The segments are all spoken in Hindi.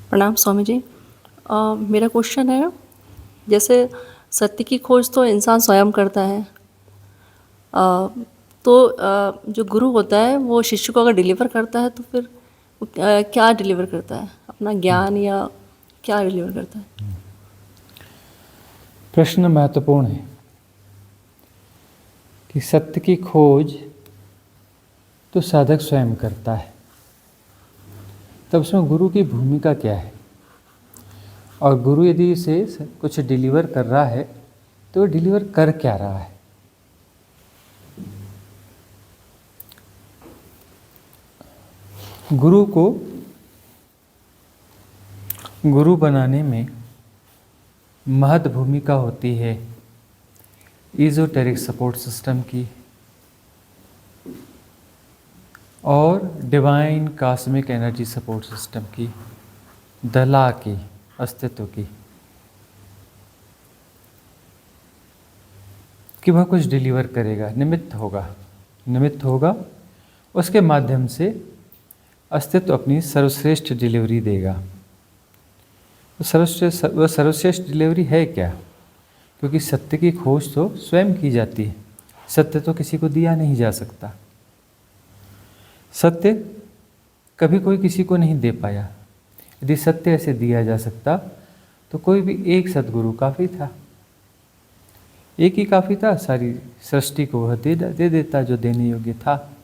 प्रणाम स्वामी जी। मेरा क्वेश्चन है, जैसे सत्य की खोज तो इंसान स्वयं करता है, तो जो गुरु होता है वो शिष्य को अगर डिलीवर करता है तो फिर वो क्या डिलीवर करता है, अपना ज्ञान या क्या डिलीवर करता है? प्रश्न महत्वपूर्ण है कि सत्य की खोज तो साधक स्वयं करता है, तब उसमें गुरु की भूमिका क्या है? और गुरु यदि इसे कुछ डिलीवर कर रहा है तो डिलीवर कर क्या रहा है? गुरु को गुरु बनाने में महत्व भूमिका होती है इजोटेरिक सपोर्ट सिस्टम की और divine cosmic energy support system की, दला की, अस्तित्व की, कि वह कुछ डिलीवर करेगा, निमित्त होगा, उसके माध्यम से अस्तित्व अपनी सर्वश्रेष्ठ डिलीवरी देगा। वह सर्वश्रेष्ठ डिलीवरी है क्या? क्योंकि सत्य की खोज तो स्वयं की जाती है, सत्य तो किसी को दिया नहीं जा सकता। सत्य कभी कोई किसी को नहीं दे पाया। यदि सत्य ऐसे दिया जा सकता तो कोई भी एक सद्गुरु काफ़ी था, एक ही काफ़ी था, सारी सृष्टि को वह दे देता जो देने योग्य था,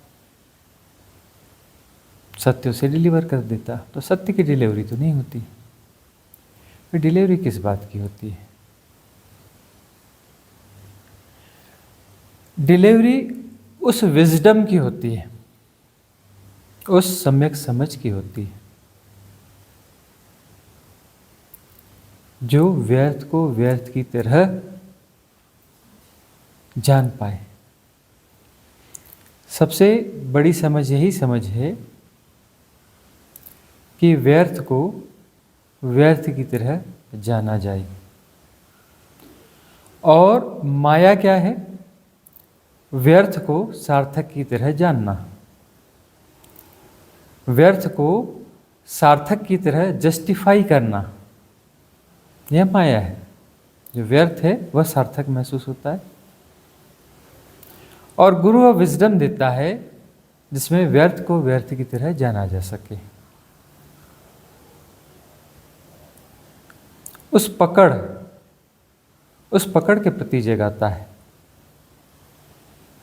सत्य उसे डिलीवर कर देता। तो सत्य की डिलीवरी तो नहीं होती, फिर डिलीवरी किस बात की होती है? डिलीवरी उस विजडम की होती है, उस सम्यक समझ की होती है जो व्यर्थ को व्यर्थ की तरह जान पाए। सबसे बड़ी समझ यही समझ है कि व्यर्थ को व्यर्थ की तरह जाना जाए। और माया क्या है? व्यर्थ को सार्थक की तरह जानना, व्यर्थ को सार्थक की तरह जस्टिफाई करना, यह माया है। जो व्यर्थ है वह सार्थक महसूस होता है, और गुरु वह विजडम देता है जिसमें व्यर्थ को व्यर्थ की तरह जाना जा सके। उस पकड़ के प्रति जगाता है।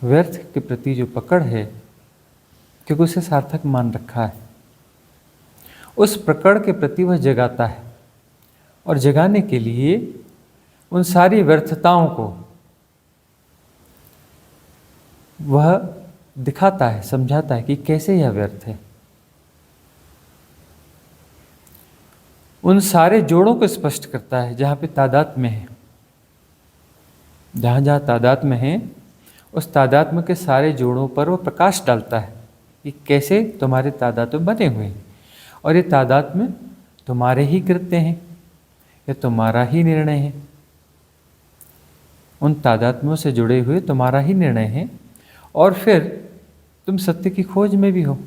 व्यर्थ के प्रति जो पकड़ है, क्योंकि उसे सार्थक मान रखा है, उस पकड़ के प्रति वह जगाता है। और जगाने के लिए उन सारी व्यर्थताओं को वह दिखाता है, समझाता है कि कैसे यह व्यर्थ है। उन सारे जोड़ों को स्पष्ट करता है जहाँ पे तादात्म्य है, जहाँ जहाँ तादात्म्य है, उस तादात्म्य के सारे जोड़ों पर वह प्रकाश डालता है कि कैसे तुम्हारे तादात्म्य बने हुए हैं, और ये तादात्म्य तुम्हारे ही कृत्य हैं, यह तुम्हारा ही निर्णय है। उन तादात्म्यों से जुड़े हुए तुम्हारा ही निर्णय है, और फिर तुम सत्य की खोज में भी हो।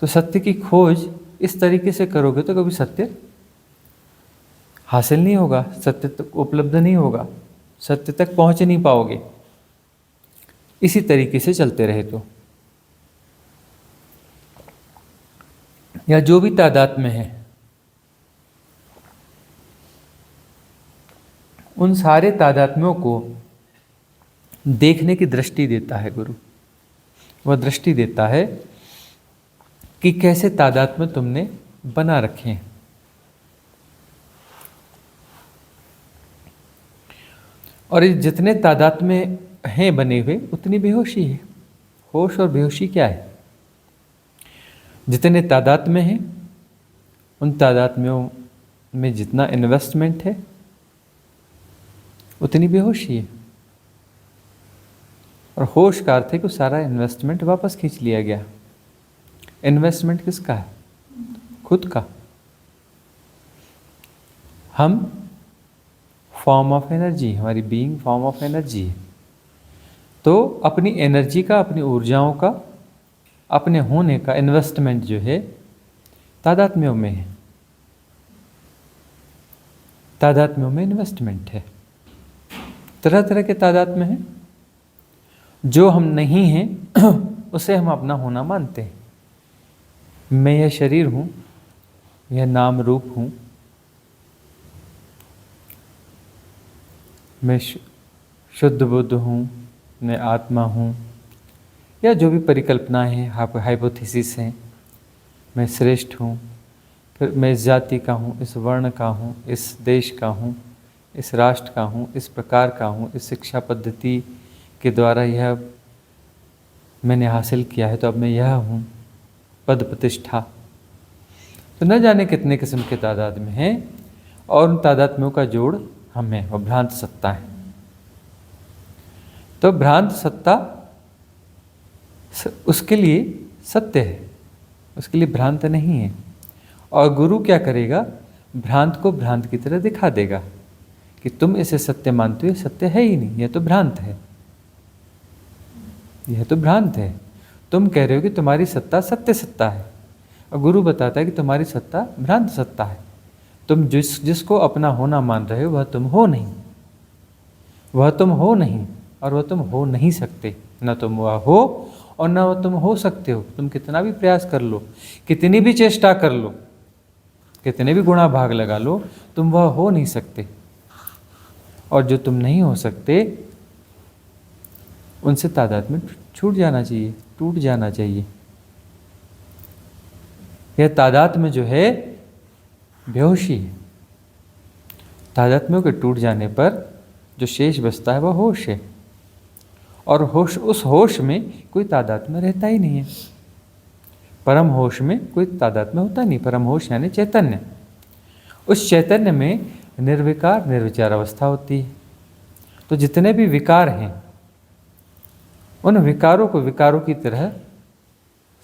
तो सत्य की खोज इस तरीके से करोगे तो कभी सत्य हासिल नहीं होगा, सत्य तक उपलब्ध नहीं होगा, सत्य तक पहुंच नहीं पाओगे इसी तरीके से चलते रहे तो। या जो भी तादात्म्य है, उन सारे तादात्म्यों को देखने की दृष्टि देता है गुरु। वह दृष्टि देता है कि कैसे तादात्म्य तुमने बना रखे हैं। और ये जितने तादात्म्य हैं बने हुए, उतनी बेहोशी है। होश और बेहोशी क्या है? जितने तादात्म्य हैं, उन तादात्म्यों में जितना इन्वेस्टमेंट है, उतनी बेहोशी है। और होश का अर्थ है कि सारा इन्वेस्टमेंट वापस खींच लिया गया। इन्वेस्टमेंट किसका है? खुद का। हम फॉर्म ऑफ एनर्जी, हमारी बीइंग फॉर्म ऑफ एनर्जी है। तो अपनी एनर्जी का, अपनी ऊर्जाओं का, अपने होने का इन्वेस्टमेंट जो है तादात्म्यों में है। तादात्म्यों में इन्वेस्टमेंट है, तरह तरह के तादात्म्य हैं। जो हम नहीं हैं उसे हम अपना होना मानते हैं। मैं यह शरीर हूँ, यह नाम रूप हूँ, मैं शुद्ध बुद्ध हूँ, मैं आत्मा हूँ, या जो भी परिकल्पनाएं हैं, हाइपोथेसिस हैं। मैं श्रेष्ठ हूँ, फिर मैं इस जाति का हूँ, इस वर्ण का हूँ, इस देश का हूँ, इस राष्ट्र का हूँ, इस प्रकार का हूँ, इस शिक्षा पद्धति के द्वारा यह मैंने हासिल किया है, तो अब मैं यह हूँ, पद प्रतिष्ठा। तो न जाने कितने किस्म के तादाद में हैं, और उन तादात्म्यों का जोड़ हम हैं, और भ्रांत सत्ता है। तो भ्रांत सत्ता उसके लिए सत्य है, उसके लिए भ्रांत नहीं है। और गुरु क्या करेगा? भ्रांत को भ्रांत की तरह दिखा देगा कि तुम इसे सत्य मानते हो, सत्य है ही नहीं, यह तो भ्रांत है, यह तो भ्रांत है। तुम कह रहे हो कि तुम्हारी सत्ता सत्य सत्ता है, और गुरु बताता है कि तुम्हारी सत्ता भ्रांत सत्ता है। तुम जिसको अपना होना मान रहे हो वह तुम हो नहीं, वह तुम हो नहीं, और वह तुम हो नहीं सकते। न तुम वह हो और न वह तुम हो सकते हो। तुम कितना भी प्रयास कर लो, कितनी भी चेष्टा कर लो, कितने भी गुणा भाग लगा लो, तुम वह हो नहीं सकते। और जो तुम नहीं हो सकते उनसे तादाद में छूट जाना चाहिए, टूट जाना चाहिए। यह तादाद में जो है बेहोशी है। तादात्म्यों के टूट जाने पर जो शेष बचता है वह होश है, और होश, उस होश में कोई तादात्म्य रहता ही नहीं है। परम होश में कोई तादात्म्य होता नहीं। परम होश यानी चैतन्य। उस चैतन्य में निर्विकार निर्विचार अवस्था होती है। तो जितने भी विकार हैं उन विकारों को विकारों की तरह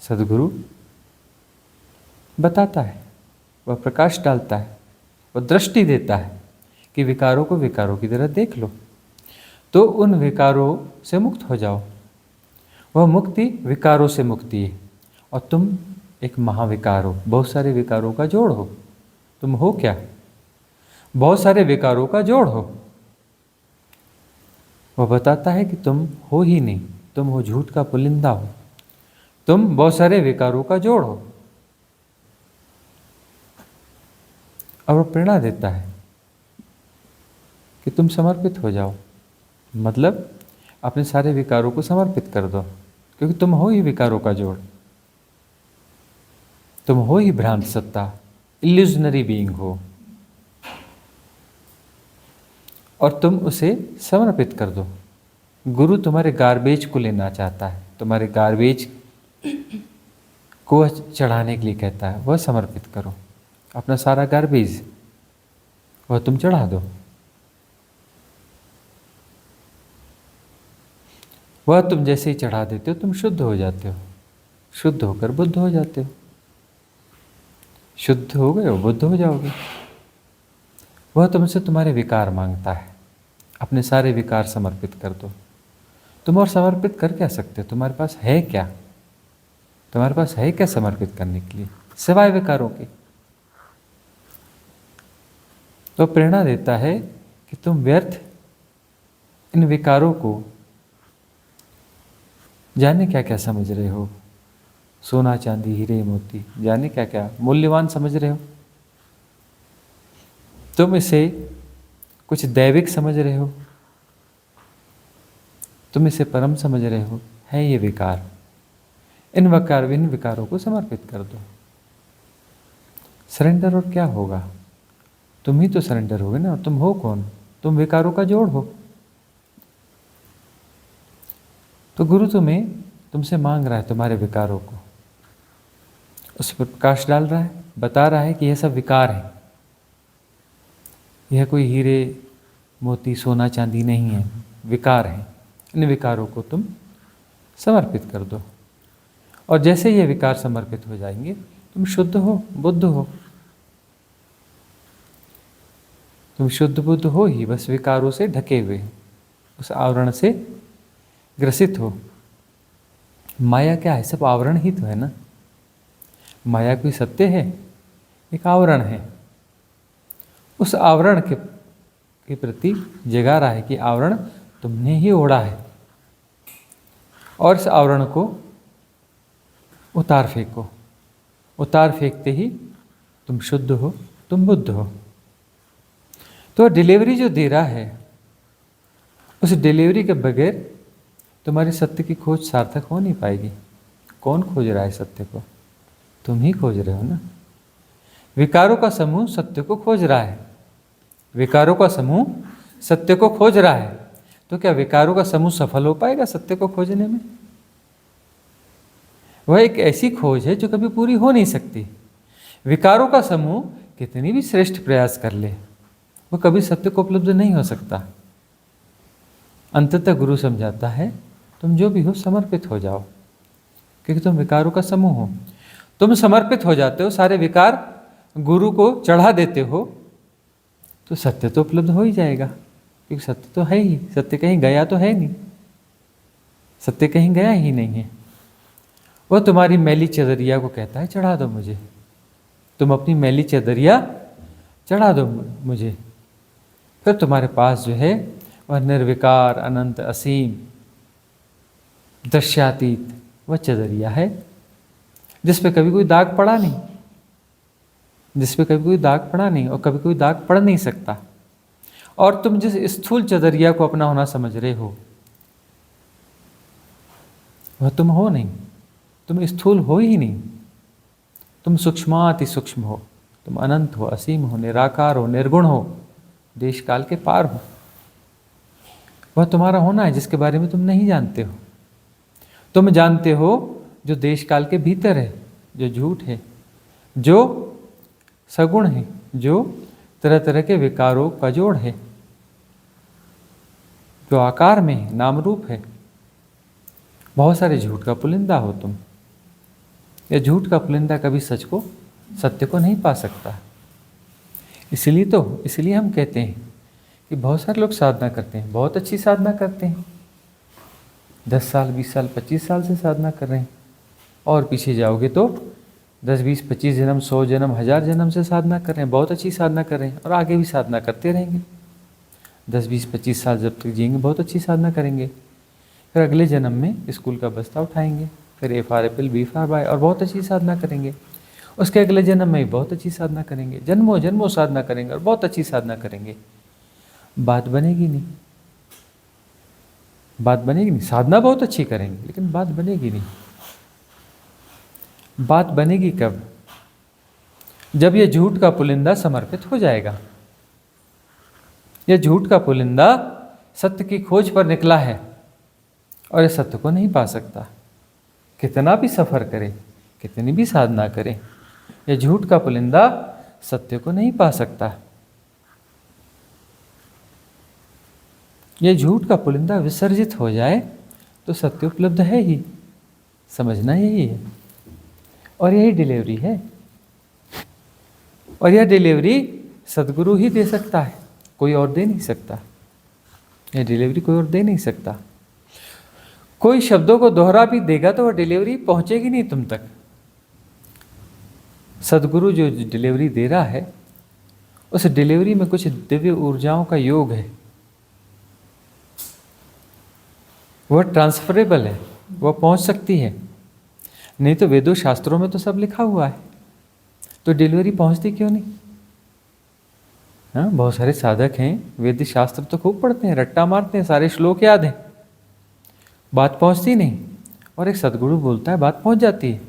सद्गुरु बताता है, वह प्रकाश डालता है, वह दृष्टि देता है कि विकारों को विकारों की तरह देख लो, तो उन विकारों से मुक्त हो जाओ। वह मुक्ति विकारों से मुक्ति है, और तुम एक महाविकार हो, बहुत सारे विकारों का जोड़ हो। तुम हो क्या? बहुत सारे विकारों का जोड़ हो। वह बताता है कि तुम हो ही नहीं, तुम हो झूठ का पुलिंदा हो, तुम बहुत सारे विकारों का जोड़ हो। और वह प्रेरणा देता है कि तुम समर्पित हो जाओ, मतलब अपने सारे विकारों को समर्पित कर दो, क्योंकि तुम हो ही विकारों का जोड़, तुम हो ही भ्रांत सत्ता, इल्यूजनरी बीइंग हो, और तुम उसे समर्पित कर दो। गुरु तुम्हारे गार्बेज को लेना चाहता है, तुम्हारे गार्बेज को चढ़ाने के लिए कहता है, वह समर्पित करो। अपना सारा गार्बेज वह तुम चढ़ा दो, वह तुम जैसे ही चढ़ा देते हो तुम शुद्ध हो जाते हो। शुद्ध होकर बुद्ध हो जाते हो। शुद्ध हो गए हो, बुद्ध हो जाओगे। वह तुमसे तुम्हारे विकार मांगता है, अपने सारे विकार समर्पित कर दो। तुम और समर्पित कर क्या सकते हो? तुम्हारे पास है क्या? तुम्हारे पास है क्या समर्पित करने के लिए सिवाय विकारों के? तो प्रेरणा देता है कि तुम व्यर्थ इन विकारों को जाने क्या क्या समझ रहे हो। सोना चांदी हीरे मोती जाने क्या क्या मूल्यवान समझ रहे हो। तुम इसे कुछ दैविक समझ रहे हो, तुम इसे परम समझ रहे हो। है ये विकार। इन विकारों को समर्पित कर दो। सरेंडर और क्या होगा? तुम ही तो सरेंडर होगे ना। तुम हो कौन? तुम विकारों का जोड़ हो। तो गुरु तुमसे मांग रहा है तुम्हारे विकारों को, उस पर प्रकाश डाल रहा है, बता रहा है कि यह सब विकार है, यह कोई हीरे मोती सोना चांदी नहीं है, विकार है। इन विकारों को तुम समर्पित कर दो, और जैसे ये विकार समर्पित हो जाएंगे तुम शुद्ध हो, बुद्ध हो। तुम शुद्ध बुद्ध हो ही, बस विकारों से ढके हुए, उस आवरण से ग्रसित हो। माया क्या है? सब आवरण ही तो है ना। माया कोई सत्य है? एक आवरण है। उस आवरण के प्रति जगा रहा है कि आवरण तुमने ही ओढ़ा है, और इस आवरण को उतार फेंको। उतार फेंकते ही तुम शुद्ध हो, तुम बुद्ध हो। तो डिलीवरी जो दे रहा है, उस डिलीवरी के बगैर तुम्हारी सत्य की खोज सार्थक हो नहीं पाएगी। कौन खोज रहा है सत्य को? तुम ही खोज रहे हो ना। विकारों का समूह सत्य को खोज रहा है। विकारों का समूह सत्य को खोज रहा है। तो क्या विकारों का समूह सफल हो पाएगा सत्य को खोजने में? वह एक ऐसी खोज है जो कभी पूरी हो नहीं सकती। विकारों का समूह कितनी भी श्रेष्ठ प्रयास कर ले, वह कभी सत्य को उपलब्ध नहीं हो सकता। अंततः गुरु समझाता है, तुम जो भी हो समर्पित हो जाओ, क्योंकि तुम विकारों का समूह हो। तुम समर्पित हो जाते हो, सारे विकार गुरु को चढ़ा देते हो, तो सत्य तो उपलब्ध हो ही जाएगा। क्योंकि सत्य तो है ही, सत्य कहीं गया तो है नहीं, सत्य कहीं गया ही नहीं है। वह तुम्हारी मैली चदरिया को कहता है, चढ़ा दो मुझे। तुम अपनी मैली चदरिया चढ़ा दो मुझे, फिर तुम्हारे पास जो है वह निर्विकार, अनंत, असीम, दृश्यातीत वह चदरिया है, जिस पे कभी कोई दाग पड़ा नहीं, जिस पे कभी कोई दाग पड़ा नहीं और कभी कोई दाग पड़ नहीं सकता। और तुम जिस स्थूल चदरिया को अपना होना समझ रहे हो, वह तुम हो नहीं। तुम स्थूल हो ही नहीं। तुम सूक्ष्माति सूक्ष्म हो, तुम अनंत हो, असीम हो, निराकार हो, निर्गुण हो, देश काल के पार हो। वह तुम्हारा होना है जिसके बारे में तुम नहीं जानते हो। तुम जानते हो जो देश काल के भीतर है, जो झूठ है, जो सगुण है, जो तरह तरह के विकारों का जोड़ है, जो आकार में है, नाम रूप है। बहुत सारे झूठ का पुलिंदा हो तुम। यह झूठ का पुलिंदा कभी सच को, सत्य को नहीं पा सकता। इसलिए हम कहते हैं कि बहुत सारे लोग साधना करते हैं, बहुत अच्छी साधना करते हैं, 10 साल, 20 साल, 25 साल से साधना कर रहे हैं। और पीछे जाओगे तो 10, 20, 25 जन्म, 100 जन्म, 1000 जन्म से साधना कर रहे हैं, बहुत अच्छी साधना कर रहे हैं, और आगे भी साधना करते रहेंगे। 10, 20, 25 साल जब तक जिएंगे बहुत अच्छी साधना करेंगे। फिर अगले जन्म में स्कूल का बस्ता उठाएंगे, फिर FRFL, BFRY, और बहुत अच्छी साधना करेंगे। उसके अगले जन्म में भी बहुत अच्छी साधना करेंगे, जन्मों जन्मों साधना करेंगे और बहुत अच्छी साधना करेंगे। बात बनेगी नहीं, बात बनेगी नहीं। साधना बहुत अच्छी करेंगे लेकिन बात बनेगी नहीं। बात बनेगी कब? जब यह झूठ का पुलिंदा समर्पित हो जाएगा। यह झूठ का पुलिंदा सत्य की खोज पर निकला है और इस सत्य को नहीं पा सकता। कितना भी सफर करे, कितनी भी साधना करे, यह झूठ का पुलिंदा सत्य को नहीं पा सकता। यह झूठ का पुलिंदा विसर्जित हो जाए तो सत्य उपलब्ध है ही। समझना यही है, और यही डिलीवरी है। और यह डिलीवरी सद्गुरु ही दे सकता है, कोई और दे नहीं सकता। यह डिलीवरी कोई और दे नहीं सकता। कोई शब्दों को दोहरा भी देगा तो वह डिलीवरी पहुंचेगी नहीं तुम तक। सद्गुरु जो डिलीवरी दे रहा है, उस डिलीवरी में कुछ दिव्य ऊर्जाओं का योग है। वह ट्रांसफरेबल है, वह पहुंच सकती है। नहीं तो वेदों शास्त्रों में तो सब लिखा हुआ है, तो डिलीवरी पहुंचती क्यों नहीं? हाँ, बहुत सारे साधक हैं, वेद शास्त्र तो खूब पढ़ते हैं, रट्टा मारते हैं, सारे श्लोक याद हैं, बात पहुंचती नहीं। और एक सद्गुरु बोलता है, बात पहुंच जाती है।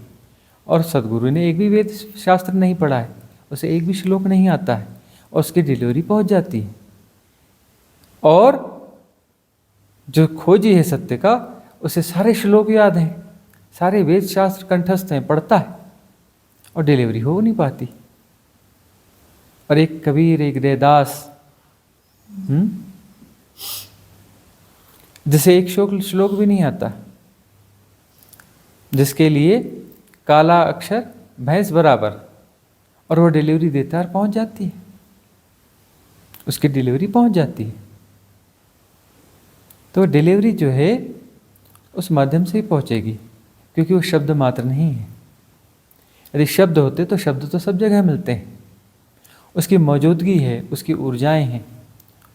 और सद्गुरु ने एक भी वेद शास्त्र नहीं पढ़ा है, उसे एक भी श्लोक नहीं आता है, और उसकी डिलीवरी पहुंच जाती है। और जो खोजी है सत्य का, उसे सारे श्लोक याद हैं, सारे वेद शास्त्र कंठस्थ हैं, पढ़ता है, और डिलीवरी हो नहीं पाती। और एक कबीर, एक रैदास, जिसे एक श्लोक भी नहीं आता, जिसके लिए काला अक्षर भैंस बराबर, और वो डिलीवरी देता है और पहुंच जाती है, उसकी डिलीवरी पहुंच जाती है। तो डिलीवरी जो है उस माध्यम से ही पहुंचेगी, क्योंकि वो शब्द मात्र नहीं है। यदि शब्द होते तो शब्द तो सब जगह मिलते हैं, उसकी मौजूदगी है, उसकी ऊर्जाएं हैं,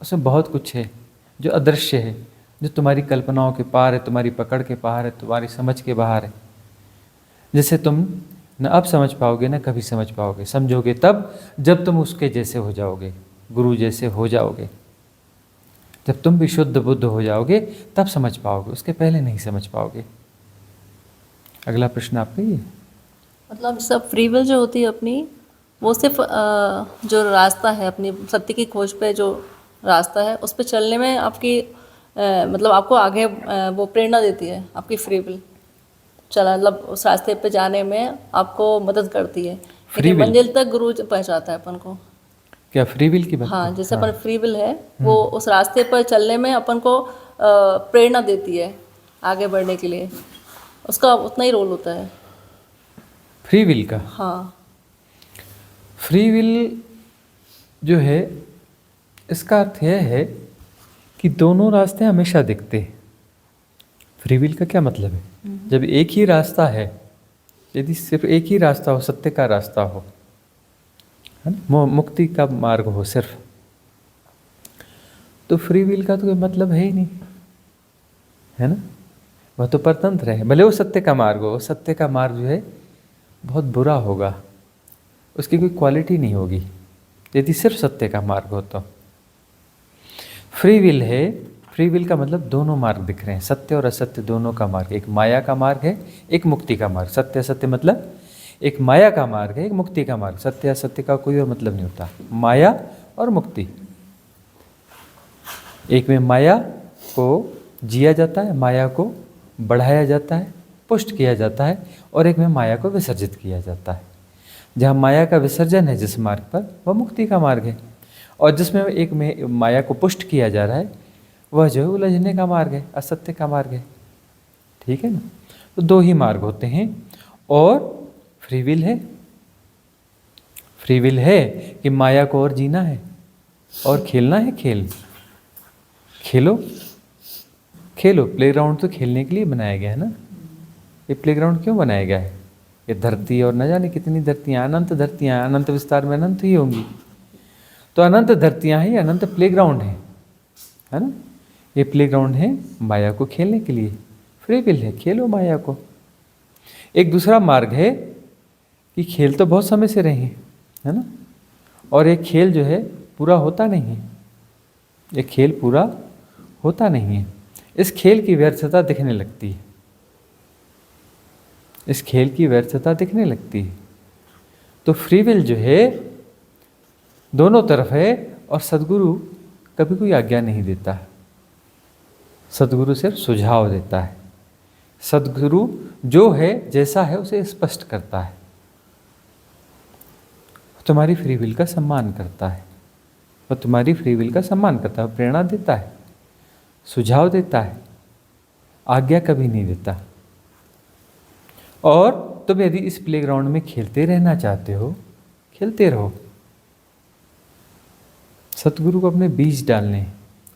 उसमें बहुत कुछ है जो अदृश्य है, जो तुम्हारी कल्पनाओं के पार है, तुम्हारी पकड़ के पार है, तुम्हारी समझ के बाहर है, जिसे तुम न अब समझ पाओगे न कभी समझ पाओगे। समझोगे तब जब तुम उसके जैसे हो जाओगे, गुरु जैसे हो जाओगे। जब तुम भी शुद्ध बुद्ध हो जाओगे तब समझ पाओगे, उसके पहले नहीं समझ पाओगे। अगला प्रश्न आपका ये। मतलब सब फ्री विल जो होती है अपनी, वो सिर्फ जो रास्ता है अपनी सत्य की खोज पे, जो रास्ता है उस पे चलने में आपकी मतलब आपको आगे वो प्रेरणा देती है, आपकी फ्री विल चला मतलब उस रास्ते पे जाने में आपको मदद करती है। Free लेकिन will? मंजिल तक गुरु पहुंचाता है अपन को। क्या फ्री विल की बात हाँ, कर? जैसे अपन फ्री विल है वो उस रास्ते पर चलने में अपन को प्रेरणा देती है आगे बढ़ने के लिए, उसका उतना ही रोल होता है। फ्री विल का? हाँ, फ्री विल जो है, इसका अर्थ यह है कि दोनों रास्ते हमेशा दिखते हैं। फ्री विल का क्या मतलब है? जब एक ही रास्ता है, यदि सिर्फ एक ही रास्ता हो, सत्य का रास्ता हो, है ना, मुक्ति का मार्ग हो सिर्फ, तो फ्री विल का तो कोई मतलब है ही नहीं, है ना। वह तो परतंत्र है, भले वो सत्य का मार्ग हो। सत्य का मार्ग जो है बहुत बुरा होगा, उसकी कोई क्वालिटी नहीं होगी यदि सिर्फ सत्य का मार्ग हो तो। फ्री विल है, फ्री विल का मतलब दोनों मार्ग दिख रहे हैं, सत्य और असत्य दोनों का मार्ग। एक माया का मार्ग है, एक मुक्ति का मार्ग। सत्य असत्य मतलब एक माया का मार्ग है, एक मुक्ति का मार्ग। सत्य असत्य का कोई और मतलब नहीं होता, माया और मुक्ति। एक में माया को जिया जाता है, माया को बढ़ाया जाता है, पुष्ट किया जाता है, और एक में माया को विसर्जित किया जाता है। जहाँ माया का विसर्जन है जिस मार्ग पर, वह मुक्ति का मार्ग है, और जिसमें एक में माया को पुष्ट किया जा रहा है वह जो है उलझने का मार्ग है, असत्य का मार्ग है। ठीक है ना। तो दो ही मार्ग होते हैं, और फ्री विल है। फ्री विल है कि माया को और जीना है और खेलना है, खेल खेलो खेलो। प्लेग्राउंड तो खेलने के लिए बनाया गया है ना। ये प्लेग्राउंड क्यों बनाया गया है? ये धरती और न जाने कितनी धरतियाँ, अनंत धरतियाँ, अनंत विस्तार में अनंत ही होंगी। तो अनंत धरतियाँ ही अनंत प्लेग्राउंड है ना। ये प्लेग्राउंड है माया को खेलने के लिए, फ्री विल है, खेलो माया को। एक दूसरा मार्ग है कि खेल तो बहुत समय से रहे हैं, है ना, और एक खेल जो है पूरा होता नहीं है, ये खेल पूरा होता नहीं है। इस खेल की व्यर्थता दिखने लगती है, इस खेल की व्यर्थता दिखने लगती है। तो फ्री विल जो है दोनों तरफ है, और सद्गुरु कभी कोई आज्ञा नहीं देता, सद्गुरु सिर्फ सुझाव देता है। सद्गुरु जो है जैसा है उसे स्पष्ट करता है, तुम्हारी फ्री विल का सम्मान करता है, और तुम्हारी फ्री विल का सम्मान करता है, प्रेरणा देता है, सुझाव देता है, आज्ञा कभी नहीं देता। और तुम यदि इस प्लेग्राउंड में खेलते रहना चाहते हो, खेलते रहो। सतगुरु को अपने बीज डालने,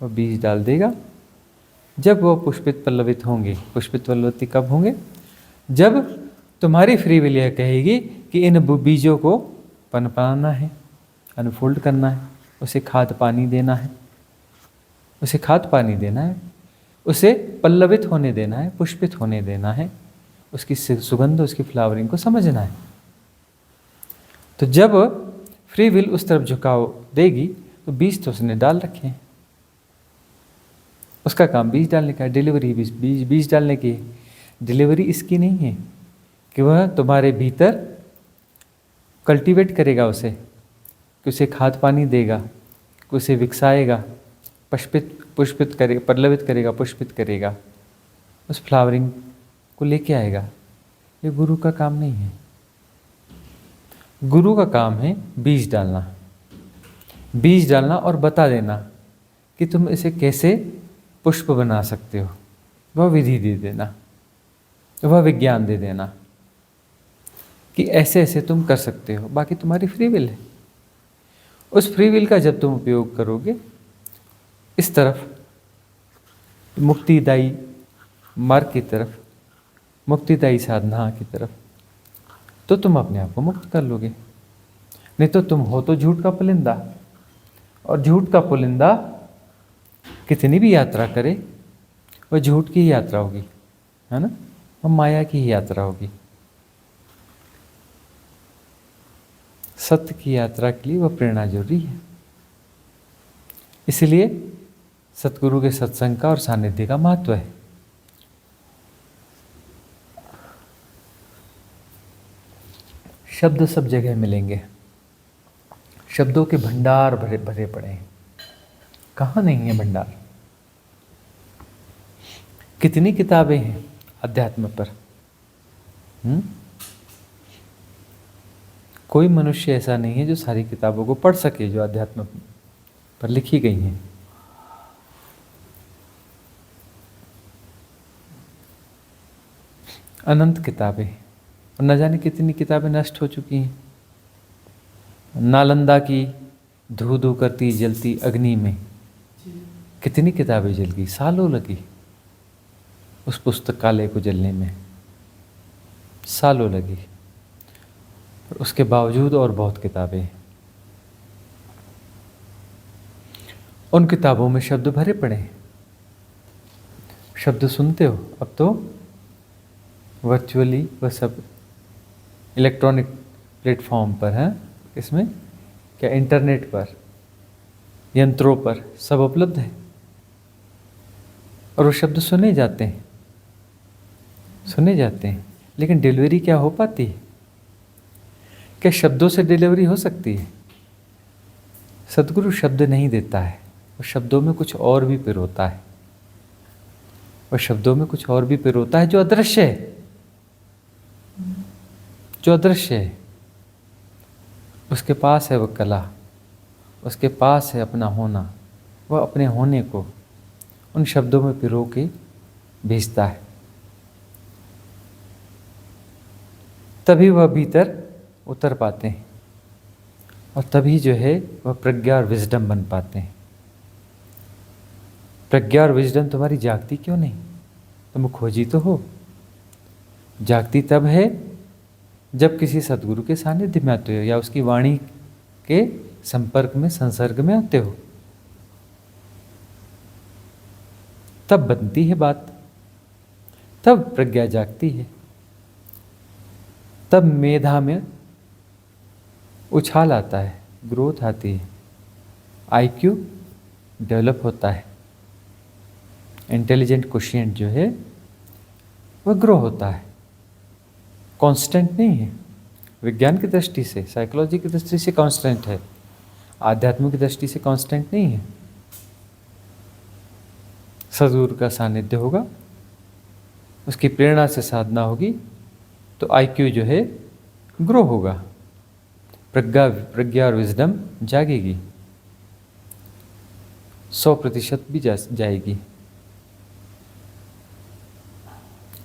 और बीज डाल देगा जब वो पुष्पित पल्लवित होंगे। पुष्पित पल्लवित कब होंगे? जब तुम्हारी फ्री विल यह कहेगी कि इन बीजों को पनपाना है, अनफोल्ड करना है, उसे खाद पानी देना है, उसे खाद पानी देना है, उसे पल्लवित होने देना है, पुष्पित होने देना है, उसकी सुगंध, उसकी फ्लावरिंग को समझना है। तो जब फ्री विल उस तरफ झुकाव देगी तो बीज तो उसने डाल रखे हैं, उसका काम बीज डालने का है, डिलीवरी बीज डालने की है। डिलीवरी इसकी नहीं है कि वह तुम्हारे भीतर कल्टीवेट करेगा उसे, कि उसे खाद पानी देगा, कि उसे विकसाएगा, पुष्पित करेगा, पल्लवित करेगा, पुष्पित करेगा, उस फ्लावरिंग को लेके आएगा। ये गुरु का काम नहीं है। गुरु का काम है बीज डालना, बीज डालना और बता देना कि तुम इसे कैसे पुष्प बना सकते हो। वह विधि दे देना, वह विज्ञान दे देना कि ऐसे ऐसे तुम कर सकते हो। बाकी तुम्हारी फ्री विल है। उस फ्री विल का जब तुम उपयोग करोगे इस तरफ मुक्तिदायी मार्ग की तरफ, मुक्तिदायी साधना की तरफ, तो तुम अपने आप को मुक्त कर लोगे। नहीं तो तुम हो तो झूठ का पुलिंदा, और झूठ का पुलिंदा कितनी भी यात्रा करे वह झूठ की ही यात्रा होगी, है ना, वह माया की ही यात्रा होगी। सत्य की यात्रा के लिए वह प्रेरणा जरूरी है। इसलिए सतगुरु के सत्संग का और सानिध्य का महत्व है। शब्द सब जगह मिलेंगे, शब्दों के भंडार भरे भरे पड़े हैं, कहाँ नहीं है भंडार। कितनी किताबें हैं अध्यात्म पर। कोई मनुष्य ऐसा नहीं है जो सारी किताबों को पढ़ सके जो अध्यात्म पर लिखी गई हैं। अनंत किताबें, और न जाने कितनी किताबें नष्ट हो चुकी हैं। नालंदा की धू धू करती जलती अग्नि में कितनी किताबें जल गई, सालों लगी उस पुस्तकालय को जलने में, सालों लगी। और उसके बावजूद और बहुत किताबें हैं। उन किताबों में शब्द भरे पड़े हैं। शब्द सुनते हो, अब तो वर्चुअली वह सब इलेक्ट्रॉनिक प्लेटफॉर्म पर है, इसमें क्या इंटरनेट पर, यंत्रों पर सब उपलब्ध है, और वो शब्द सुने जाते हैं, सुने जाते हैं। लेकिन डिलीवरी क्या हो पाती है? क्या शब्दों से डिलीवरी हो सकती है? सतगुरु शब्द नहीं देता है, वो शब्दों में कुछ और भी पिरोता है, वो शब्दों में कुछ और भी पिरोता है जो अदृश्य है, जो अदृश्य है। उसके पास है वह कला, उसके पास है अपना होना, वह अपने होने को उन शब्दों में पिरो के भेजता है। तभी वह भीतर उतर पाते हैं, और तभी जो है वह प्रज्ञा और विजडम बन पाते हैं। प्रज्ञा और विजडम तुम्हारी जागती क्यों नहीं? तुम खोजी तो हो। जागती तब है जब किसी सतगुरु के सानिध्य में आते हो या उसकी वाणी के संपर्क में, संसर्ग में आते हो, तब बनती है बात, तब प्रज्ञा जागती है, तब मेधा में उछाल आता है, ग्रोथ आती है, आईक्यू डेवलप होता है, इंटेलिजेंट क्वोशिएंट जो है वह ग्रो होता है। कांस्टेंट नहीं है। विज्ञान की दृष्टि से, साइकोलॉजी की दृष्टि से कांस्टेंट है, आध्यात्म की दृष्टि से कांस्टेंट नहीं है। सद्गुरु का सानिध्य होगा, उसकी प्रेरणा से साधना होगी, तो आईक्यू जो है ग्रो होगा, प्रज्ञा और विजडम जागेगी, 100% भी जाएगी।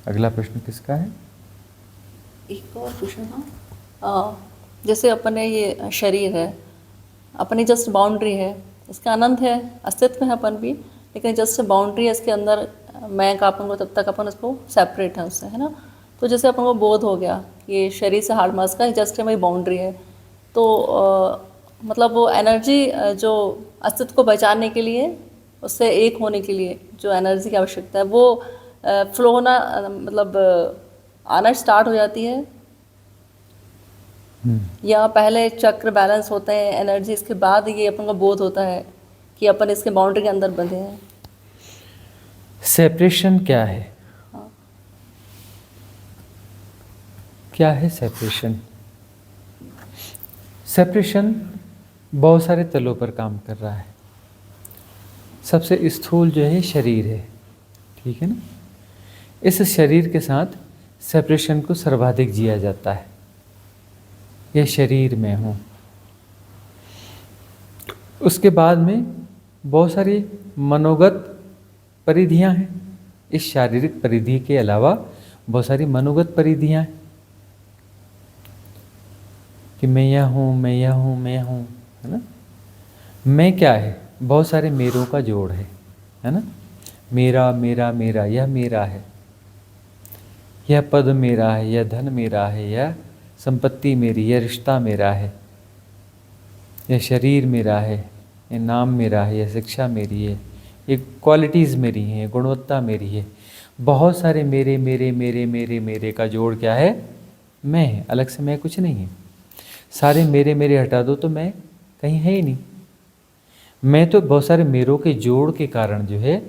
अगला प्रश्न किसका है? एक और क्वेश्चन था, जैसे अपने ये शरीर है, अपनी जस्ट बाउंड्री है, इसका अनंत है, अस्तित्व है अपन भी, लेकिन जस्ट बाउंड्री है, इसके अंदर मैं का अपन को, तब तक अपन उसको सेपरेट है उससे, है ना। तो जैसे अपन को बोध हो गया कि शरीर से हार्ड मास का जस्ट मेरी बाउंड्री है, तो मतलब वो एनर्जी जो अस्तित्व को बचाने के लिए, उससे एक होने के लिए जो एनर्जी की आवश्यकता है, वो फ्लो होना, मतलब आना स्टार्ट हो जाती है, या पहले चक्र बैलेंस होते हैं एनर्जी, इसके बाद ये अपन को बोध होता है कि अपन इसके बाउंड्री के अंदर बंधे हैं। सेपरेशन क्या है? क्या है सेपरेशन? सेपरेशन बहुत सारे तलों पर काम कर रहा है। सबसे स्थूल जो है शरीर है, ठीक है ना। इस शरीर के साथ सेपरेशन को सर्वाधिक जिया जाता है। यह शरीर में हूँ। उसके बाद में बहुत सारी मनोगत परिधियाँ हैं। इस शारीरिक परिधि के अलावा बहुत सारी मनोगत परिधियाँ हैं कि मैं यह हूँ, मैं यह हूँ, मैं हूँ, है ना। मैं क्या है? बहुत सारे मेरों का जोड़ है ना। मेरा मेरा मेरा, यह मेरा है, यह पद मेरा है, यह धन मेरा है, यह संपत्ति मेरी, यह रिश्ता मेरा है, ये शरीर मेरा है, ये नाम मेरा है, ये शिक्षा मेरी है, ये क्वालिटीज़ मेरी हैं, ये गुणवत्ता मेरी है। बहुत सारे मेरे मेरे मेरे मेरे मेरे का जोड़ क्या है? मैं है। अलग से मैं कुछ नहीं है। सारे मेरे मेरे हटा दो तो मैं कहीं है ही नहीं। मैं तो बहुत सारे मेरों के जोड़ के कारण जो है,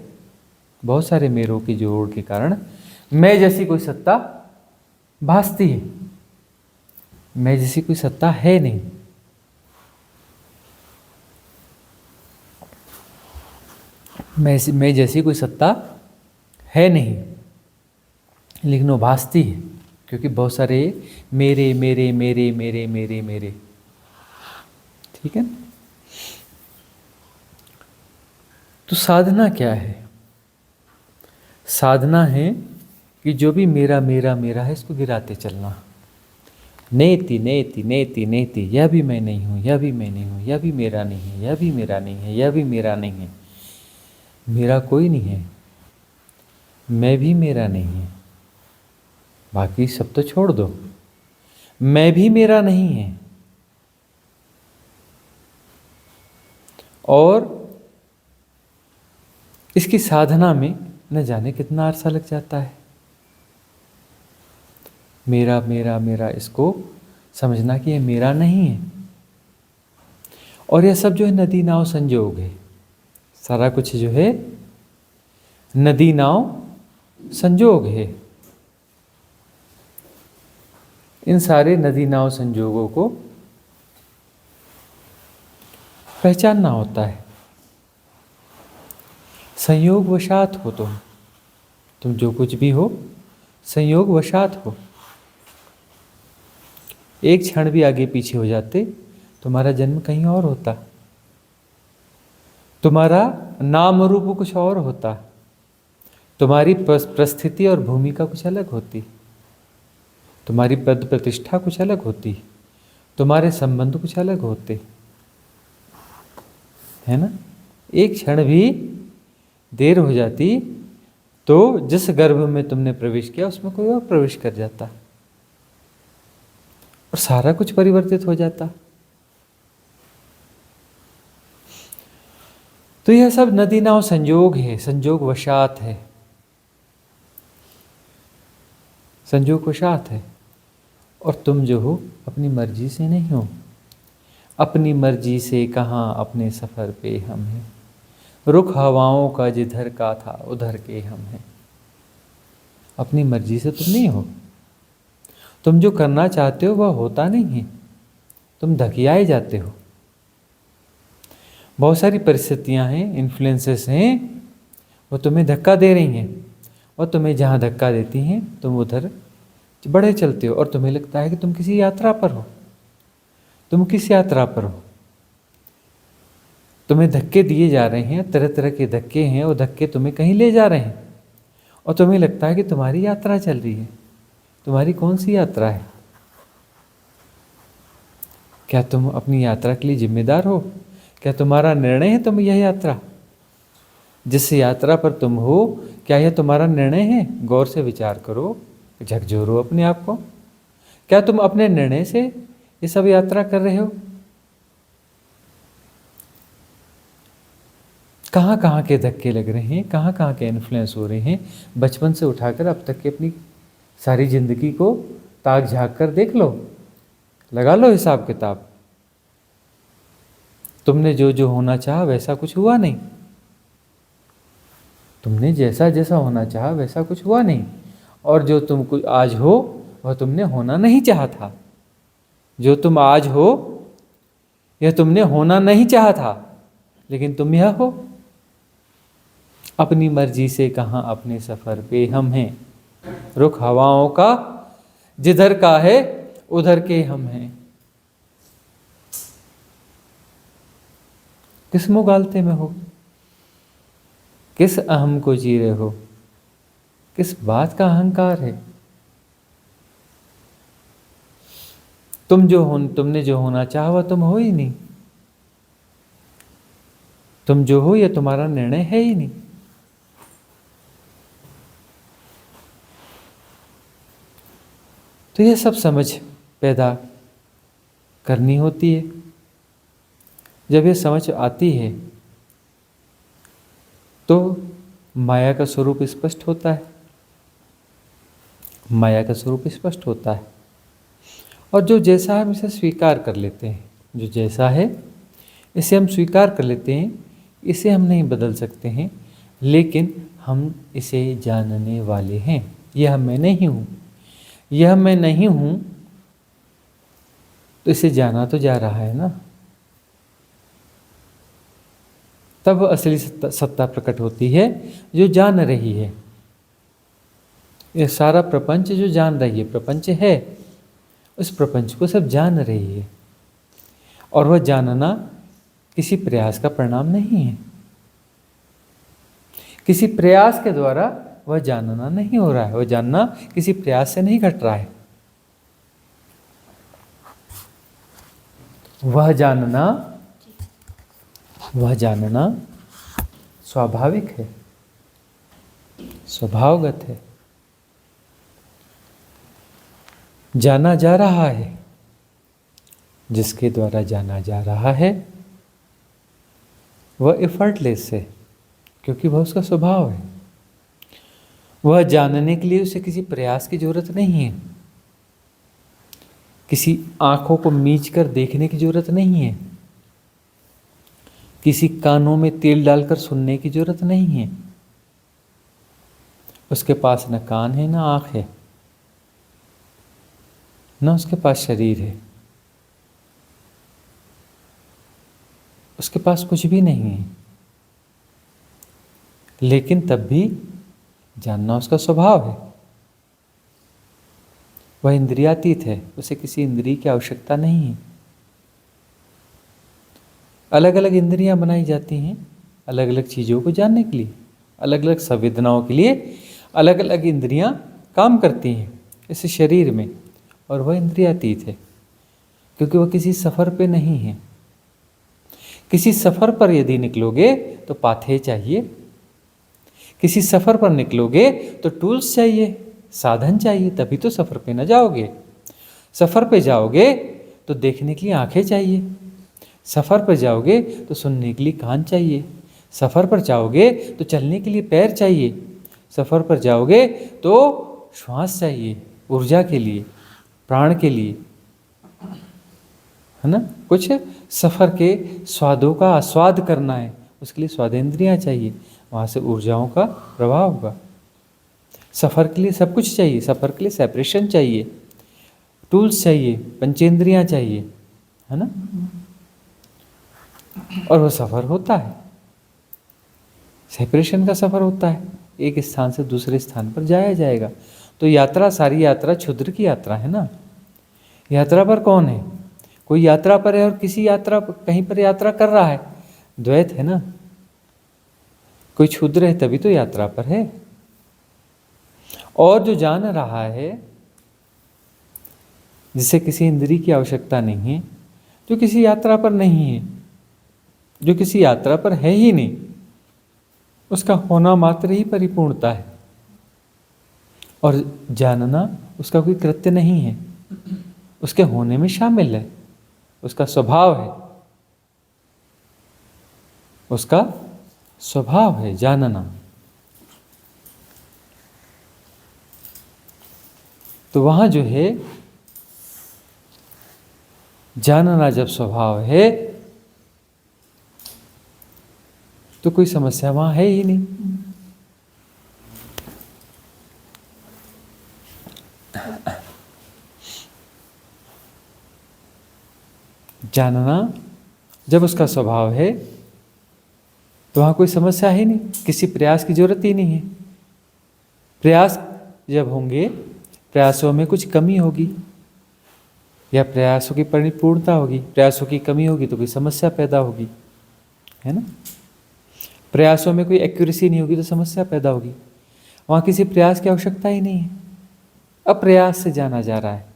बहुत सारे मेरों के जोड़ के कारण मैं जैसी कोई सत्ता भासती है। मैं जैसी कोई सत्ता है नहीं। मैं जैसी कोई सत्ता है नहीं, लेकिन वो भासती है, क्योंकि बहुत सारे मेरे मेरे मेरे मेरे मेरे मेरे। ठीक है। तो साधना क्या है? साधना है कि जो भी मेरा मेरा मेरा है, इसको गिराते चलना। नेति नेति नेति नेति, यह भी मैं नहीं हूँ, यह भी मैं नहीं हूँ, यह भी मेरा नहीं है, यह भी मेरा नहीं है, यह भी मेरा नहीं है। मेरा कोई नहीं है, मैं भी मेरा नहीं है। बाकी सब तो छोड़ दो, मैं भी मेरा नहीं है। और इसकी साधना में न जाने कितना अरसा लग जाता है। मेरा मेरा मेरा, इसको समझना कि ये मेरा नहीं है। और यह सब जो है नदी नाव संजोग है। सारा कुछ जो है नदी नाव संजोग है। इन सारे नदी नाव संजोगों को पहचानना होता है। संयोग वशात हो तुम जो कुछ भी हो संयोग वशात हो। एक क्षण भी आगे पीछे हो जाते तुम्हारा जन्म कहीं और होता, तुम्हारा नाम रूप कुछ और होता, तुम्हारी परिस्थिति और भूमिका कुछ अलग होती, तुम्हारी पद प्रतिष्ठा कुछ अलग होती, तुम्हारे संबंध कुछ अलग होते, है ना। एक क्षण भी देर हो जाती तो जिस गर्भ में तुमने प्रवेश किया उसमें कोई और प्रवेश कर जाता और सारा कुछ परिवर्तित हो जाता। तो यह सब नदी नाव संजोग है, संजोग वशात है, संजोग वशात है। और तुम जो हो अपनी मर्जी से नहीं हो। अपनी मर्जी से कहाँ अपने सफ़र पे हम हैं, रुख हवाओं का जिधर का था उधर के हम हैं। अपनी मर्जी से तुम नहीं हो। तुम जो करना चाहते हो वह होता नहीं है, तुम धकियाए जाते हो। बहुत सारी परिस्थितियां हैं, इन्फ्लुएंसेस हैं, वो तुम्हें धक्का दे रही हैं और तुम्हें जहाँ धक्का देती हैं तुम उधर बढ़े चलते हो और तुम्हें लगता है कि तुम किसी यात्रा पर हो। तुम किस यात्रा पर हो? तुम्हें धक्के दिए जा रहे हैं, तरह तरह के धक्के हैं, और धक्के तुम्हें कहीं ले जा रहे हैं और तुम्हें लगता है कि तुम्हारी यात्रा चल रही है। तुम्हारी कौन सी यात्रा है? क्या तुम अपनी यात्रा के लिए जिम्मेदार हो? क्या तुम्हारा निर्णय है तुम यह यात्रा, जिस यात्रा पर तुम हो, क्या यह तुम्हारा निर्णय है? गौर से विचार करो, झकझोरो अपने आप को। क्या तुम अपने निर्णय से ये सब यात्रा कर रहे हो? कहाँ कहाँ के धक्के लग रहे हैं, कहाँ कहाँ के इन्फ्लुएंस हो रहे हैं? बचपन से उठाकर अब तक की अपनी सारी जिंदगी को ताक झाँक कर देख लो, लगा लो हिसाब किताब। तुमने जो जो होना चाहा वैसा कुछ हुआ नहीं। तुमने जैसा जैसा होना चाहा वैसा कुछ हुआ नहीं। और जो तुम आज हो वह तुमने होना नहीं चाहा था। जो तुम आज हो यह तुमने होना नहीं चाहा था, लेकिन तुम यह हो। अपनी मर्जी से कहाँ अपने सफ़र पे हम हैं, रुख हवाओं का जिधर का है उधर के हम हैं। किस मुगालते में हो? किस अहम को जी रहे हो? किस बात का अहंकार है? तुमने जो होना चाहा वह तुम हो ही नहीं। तुम जो हो यह तुम्हारा निर्णय है ही नहीं। तो यह सब समझ पैदा करनी होती है। जब ये समझ आती है तो माया का स्वरूप स्पष्ट होता है, माया का स्वरूप स्पष्ट होता है। और जो जैसा है हम इसे स्वीकार कर लेते हैं, जो जैसा है इसे हम स्वीकार कर लेते हैं, इसे हम नहीं बदल सकते हैं, लेकिन हम इसे जानने वाले हैं। यह मैं नहीं हूँ, यह मैं नहीं हूँ, तो इसे जाना तो जा रहा है ना। तब असली सत्ता प्रकट होती है जो जान रही है। ये सारा प्रपंच जो जान रही है, प्रपंच है, उस प्रपंच को सब जान रही है। और वह जानना किसी प्रयास का परिणाम नहीं है, किसी प्रयास के द्वारा वह जानना नहीं हो रहा है, वह जानना किसी प्रयास से नहीं घट रहा है। वह जानना स्वाभाविक है, स्वभावगत है। जाना जा रहा है, जिसके द्वारा जाना जा रहा है वह एफर्टलेस है, क्योंकि वह उसका स्वभाव है। वह जानने के लिए उसे किसी प्रयास की जरूरत नहीं है, किसी आंखों को मीच कर देखने की जरूरत नहीं है, किसी कानों में तेल डालकर सुनने की जरूरत नहीं है। उसके पास न कान है, न आंख है, न उसके पास शरीर है, उसके पास कुछ भी नहीं है। लेकिन तब भी जानना उसका स्वभाव है। वह इंद्रियातीत है, उसे किसी इंद्रिय की आवश्यकता नहीं है। अलग अलग इंद्रियां बनाई जाती हैं अलग अलग चीज़ों को जानने के लिए, अलग अलग संवेदनाओं के लिए अलग अलग इंद्रियां काम करती हैं इस शरीर में। और वह इंद्रियातीत है, क्योंकि वह किसी सफ़र पे नहीं है। किसी सफ़र पर यदि निकलोगे तो पाथे चाहिए, किसी सफ़र पर निकलोगे तो टूल्स चाहिए, साधन चाहिए, तभी तो सफ़र पे न जाओगे। सफ़र पे जाओगे तो देखने के लिए आंखें चाहिए, सफ़र पर जाओगे तो सुनने के लिए कान चाहिए, सफ़र पर जाओगे तो चलने के लिए पैर चाहिए, सफ़र पर जाओगे तो श्वास चाहिए, ऊर्जा के लिए, प्राण के लिए, है ना। कुछ सफ़र के स्वादों का आस्वाद करना है, उसके लिए स्वादेंद्रियाँ चाहिए, वहाँ से ऊर्जाओं का प्रभाव होगा। सफ़र के लिए सब कुछ चाहिए, सफ़र के लिए सेपरेशन चाहिए, टूल्स चाहिए, पंचेंद्रियाँ चाहिए, है ना। और वो सफ़र होता है, सेपरेशन का सफ़र होता है, एक स्थान से दूसरे स्थान पर जाया जाएगा। तो यात्रा, सारी यात्रा क्षुद्र की यात्रा है ना। यात्रा पर कौन है? कोई यात्रा पर है और किसी यात्रा कहीं पर यात्रा कर रहा है, द्वैत है ना। कोई क्षुद्र है तभी तो यात्रा पर है। और जो जान रहा है, जिसे किसी इंद्रिय की आवश्यकता नहीं है, जो किसी यात्रा पर नहीं है, जो किसी यात्रा पर है ही नहीं, उसका होना मात्र ही परिपूर्णता है। और जानना उसका कोई कृत्य नहीं है, उसके होने में शामिल है, उसका स्वभाव है, उसका स्वभाव है जानना। तो वहाँ जो है जानना जब स्वभाव है तो कोई समस्या वहाँ है ही नहीं। जानना जब उसका स्वभाव है तो वहाँ कोई समस्या ही नहीं, किसी प्रयास की जरूरत ही नहीं है। प्रयास जब होंगे, प्रयासों में कुछ कमी होगी या प्रयासों की परिपूर्णता होगी, प्रयासों की कमी होगी तो कोई समस्या पैदा होगी, है ना। प्रयासों में कोई एक्यूरेसी नहीं होगी तो समस्या पैदा होगी। वहाँ किसी प्रयास की आवश्यकता ही नहीं है, अप्रयास से जाना जा रहा है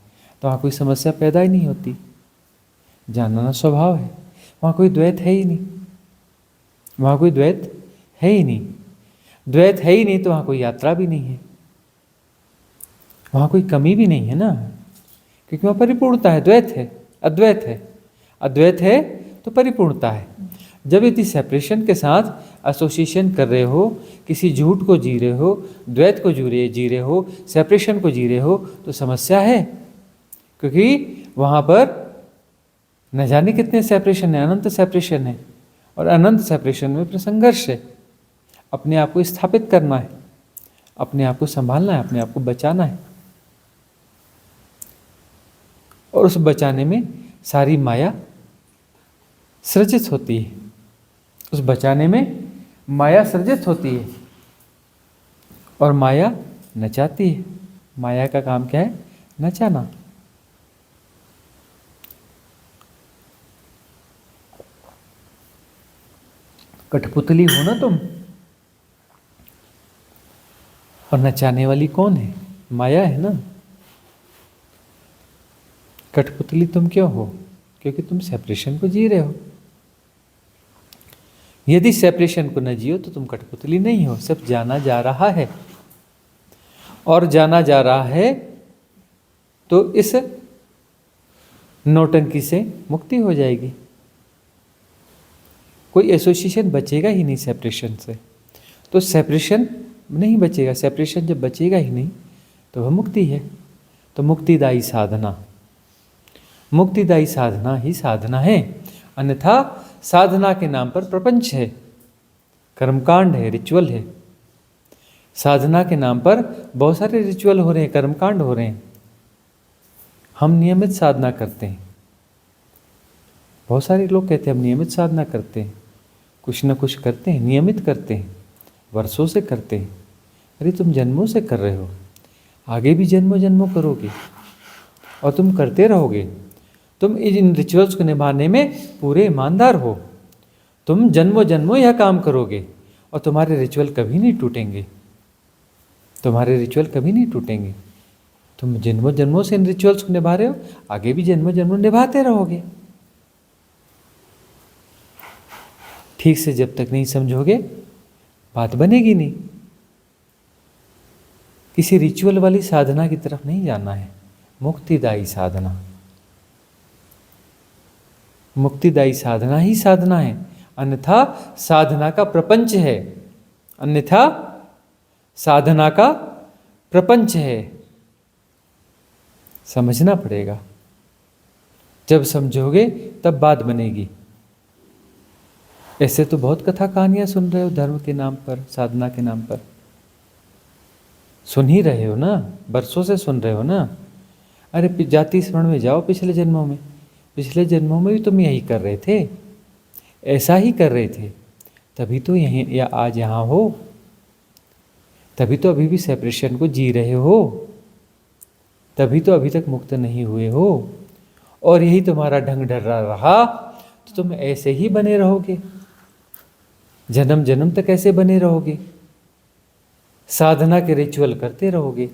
तो वहाँ कोई समस्या पैदा ही नहीं होती। जानना स्वभाव है, वहाँ कोई द्वैत है ही नहीं, वहाँ कोई द्वैत है ही नहीं। द्वैत है ही नहीं तो वहाँ कोई यात्रा भी नहीं है, वहाँ कोई कमी भी नहीं है ना, क्योंकि वहाँ परिपूर्णता है। द्वैत है, अद्वैत है, अद्वैत है तो परिपूर्णता है। जब यदि सेपरेशन के साथ एसोसिएशन कर रहे हो, किसी झूठ को जी रहे हो, द्वैत को जी रहे हो, सेपरेशन को जी रहे हो, तो समस्या है। क्योंकि वहाँ पर न जाने कितने सेपरेशन है, अनंत सेपरेशन है, और अनंत सेपरेशन में फिर संघर्ष है। अपने आप को स्थापित करना है, अपने आप को संभालना है, अपने आप को बचाना है, और उस बचाने में सारी माया सृजित होती है। उस बचाने में माया सृजित होती है, और माया नचाती है। माया का काम क्या है? नचाना। कठपुतली हो ना तुम, और नचाने वाली कौन है? माया है ना। कठपुतली तुम क्यों हो? क्योंकि तुम सेपरेशन को जी रहे हो। यदि सेपरेशन को न जियो तो तुम कठपुतली नहीं हो। सब जाना जा रहा है, और जाना जा रहा है तो इस नौटंकी से मुक्ति हो जाएगी। कोई एसोसिएशन बचेगा ही नहीं सेपरेशन से, तो सेपरेशन नहीं बचेगा। सेपरेशन जब बचेगा ही नहीं तो वह मुक्ति है। तो मुक्तिदायी साधना, मुक्तिदायी साधना ही साधना है। अन्यथा साधना के नाम पर प्रपंच है, कर्मकांड है, रिचुअल है। साधना के नाम पर बहुत सारे रिचुअल हो रहे हैं, कर्मकांड हो रहे हैं। हम नियमित साधना करते हैं। बहुत सारे लोग कहते हैं हम नियमित साधना करते हैं, कुछ न कुछ करते हैं, नियमित करते हैं, वर्षों से करते हैं। अरे तुम जन्मों से कर रहे हो, आगे भी जन्मों जन्मों करोगे, और तुम करते रहोगे। तुम इन रिचुअल्स को निभाने में पूरे ईमानदार हो। तुम जन्मों जन्मों यह काम करोगे, और तुम्हारे रिचुअल कभी नहीं टूटेंगे। तुम्हारे रिचुअल कभी नहीं टूटेंगे। तुम जन्मों जन्मों से इन रिचुअल्स को निभा रहे हो, आगे भी जन्मों जन्मों निभाते रहोगे। ठीक से जब तक नहीं समझोगे, बात बनेगी नहीं। किसी रिचुअल वाली साधना की तरफ नहीं जाना है। मुक्तिदायी साधना, मुक्तिदायी साधना ही साधना है। अन्यथा साधना का प्रपंच है, अन्यथा साधना का प्रपंच है। समझना पड़ेगा। जब समझोगे तब बात बनेगी। ऐसे तो बहुत कथा कहानियां सुन रहे हो धर्म के नाम पर, साधना के नाम पर। सुन ही रहे हो ना, बरसों से सुन रहे हो ना। अरे जाति स्मरण में जाओ, पिछले जन्मों में, पिछले जन्मों में भी तुम यही कर रहे थे, ऐसा ही कर रहे थे, तभी तो यहीं या आज यहाँ हो, तभी तो अभी भी सेपरेशन को जी रहे हो, तभी तो अभी तक मुक्त नहीं हुए हो। और यही तुम्हारा ढंग ढर्रा रहा तो तुम ऐसे ही बने रहोगे, जन्म जन्म तक ऐसे बने रहोगे। साधना के रिचुअल करते रहोगे,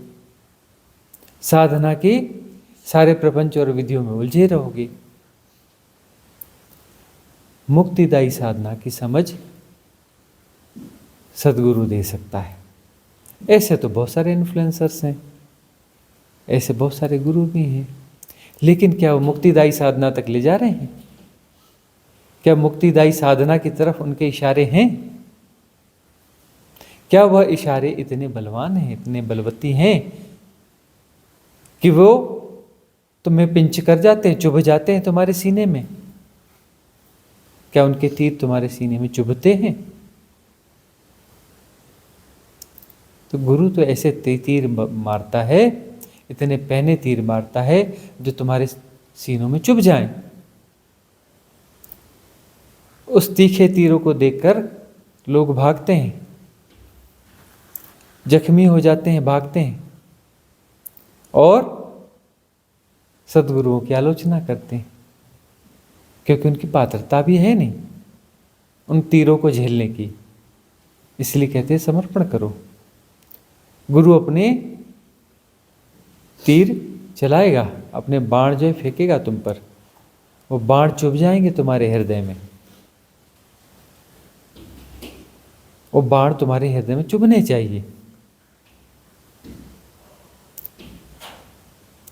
साधना के सारे प्रपंच और विधियों में उलझे रहोगे। मुक्तिदायी साधना की समझ सद्गुरु दे सकता है। ऐसे तो बहुत सारे इन्फ्लुएंसर्स हैं, ऐसे बहुत सारे गुरु भी हैं, लेकिन क्या वो मुक्तिदायी साधना तक ले जा रहे हैं? क्या मुक्तिदायी साधना की तरफ उनके इशारे हैं? क्या वह इशारे इतने बलवान हैं, इतने बलवती हैं कि वो तुम्हें पिंच कर जाते हैं, चुभ जाते हैं तुम्हारे सीने में? क्या उनके तीर तुम्हारे सीने में चुभते हैं? तो गुरु तो ऐसे तीर मारता है, इतने पहने तीर मारता है जो तुम्हारे सीनों में चुभ जाएं। उस तीखे तीरों को देखकर लोग भागते हैं, जख्मी हो जाते हैं, भागते हैं, और सद्गुरुओं की आलोचना करते हैं, क्योंकि उनकी पात्रता भी है नहीं उन तीरों को झेलने की। इसलिए कहते हैं समर्पण करो। गुरु अपने तीर चलाएगा, अपने बाण जो है फेंकेगा तुम पर, वो बाण चुभ जाएंगे तुम्हारे हृदय में, वो बाण तुम्हारे हृदय में चुभने चाहिए,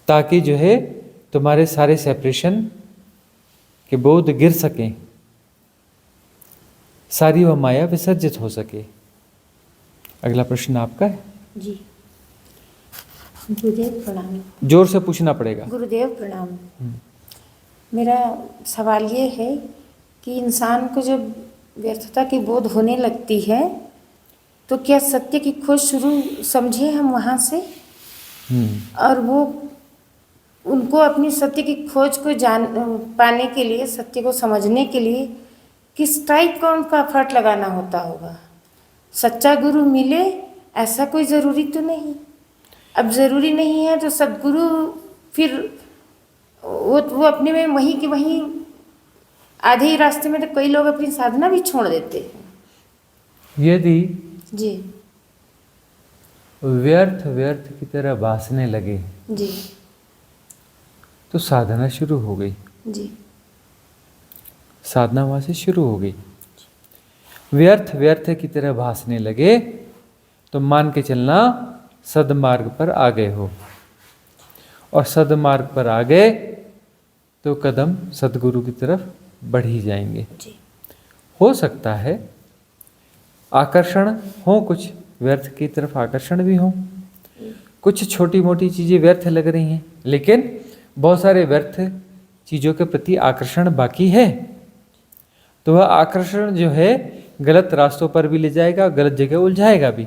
ताकि जो है तुम्हारे सारे सेपरेशन के बोध गिर सकें, सारी वह माया विसर्जित हो सके। अगला प्रश्न आपका है। जी, गुरुदेव प्रणाम। जोर से पूछना पड़ेगा। गुरुदेव प्रणाम। मेरा सवाल ये है कि इंसान को जब व्यर्थता की बोध होने लगती है तो क्या सत्य की खोज शुरू समझे हम वहाँ से, और वो उनको अपनी सत्य की खोज को पाने के लिए, सत्य को समझने के लिए किस टाइप का उनका एफर्ट लगाना होगा। सच्चा गुरु मिले ऐसा कोई ज़रूरी तो नहीं। अब ज़रूरी नहीं है तो सद्गुरु फिर वो अपने में वहीं के वहीं आधे ही रास्ते में तो कई लोग अपनी साधना भी छोड़ देते हैं। यदि जी व्यर्थ व्यर्थ की तरह भासने लगे जी तो साधना शुरू हो गई। जी साधना वहाँ से शुरू हो गई। व्यर्थ व्यर्थ की तरह भासने लगे तो मान के चलना सदमार्ग पर आ गए हो, और सदमार्ग पर आ गए तो कदम सदगुरु की तरफ बढ़ ही जाएंगे। जी हो सकता है आकर्षण हो, कुछ व्यर्थ की तरफ आकर्षण भी हो, कुछ छोटी मोटी चीज़ें व्यर्थ लग रही हैं, लेकिन बहुत सारे व्यर्थ चीज़ों के प्रति आकर्षण बाकी है। तो वह आकर्षण जो है गलत रास्तों पर भी ले जाएगा, गलत जगह उलझाएगा भी,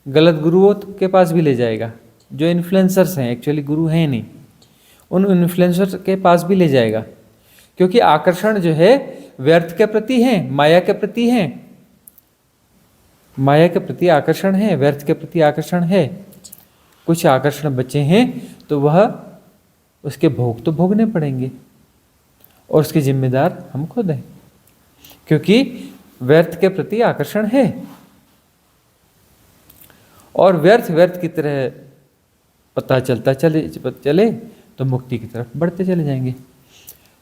गलत गुरुओं के पास भी ले जाएगा। जो इन्फ्लुएंसर्स हैं, एक्चुअली गुरु हैं नहीं, उन इन्फ्लुएंसर्स के पास भी ले जाएगा, क्योंकि आकर्षण जो है व्यर्थ के प्रति है, माया के प्रति है। माया के प्रति आकर्षण है, व्यर्थ के प्रति आकर्षण है। कुछ आकर्षण बचे हैं तो वह उसके भोग तो भोगने पड़ेंगे, और उसके जिम्मेदार हम खुद हैं, क्योंकि व्यर्थ के प्रति आकर्षण है। और व्यर्थ व्यर्थ की तरह पता चलता चले तो मुक्ति की तरफ बढ़ते चले जाएंगे।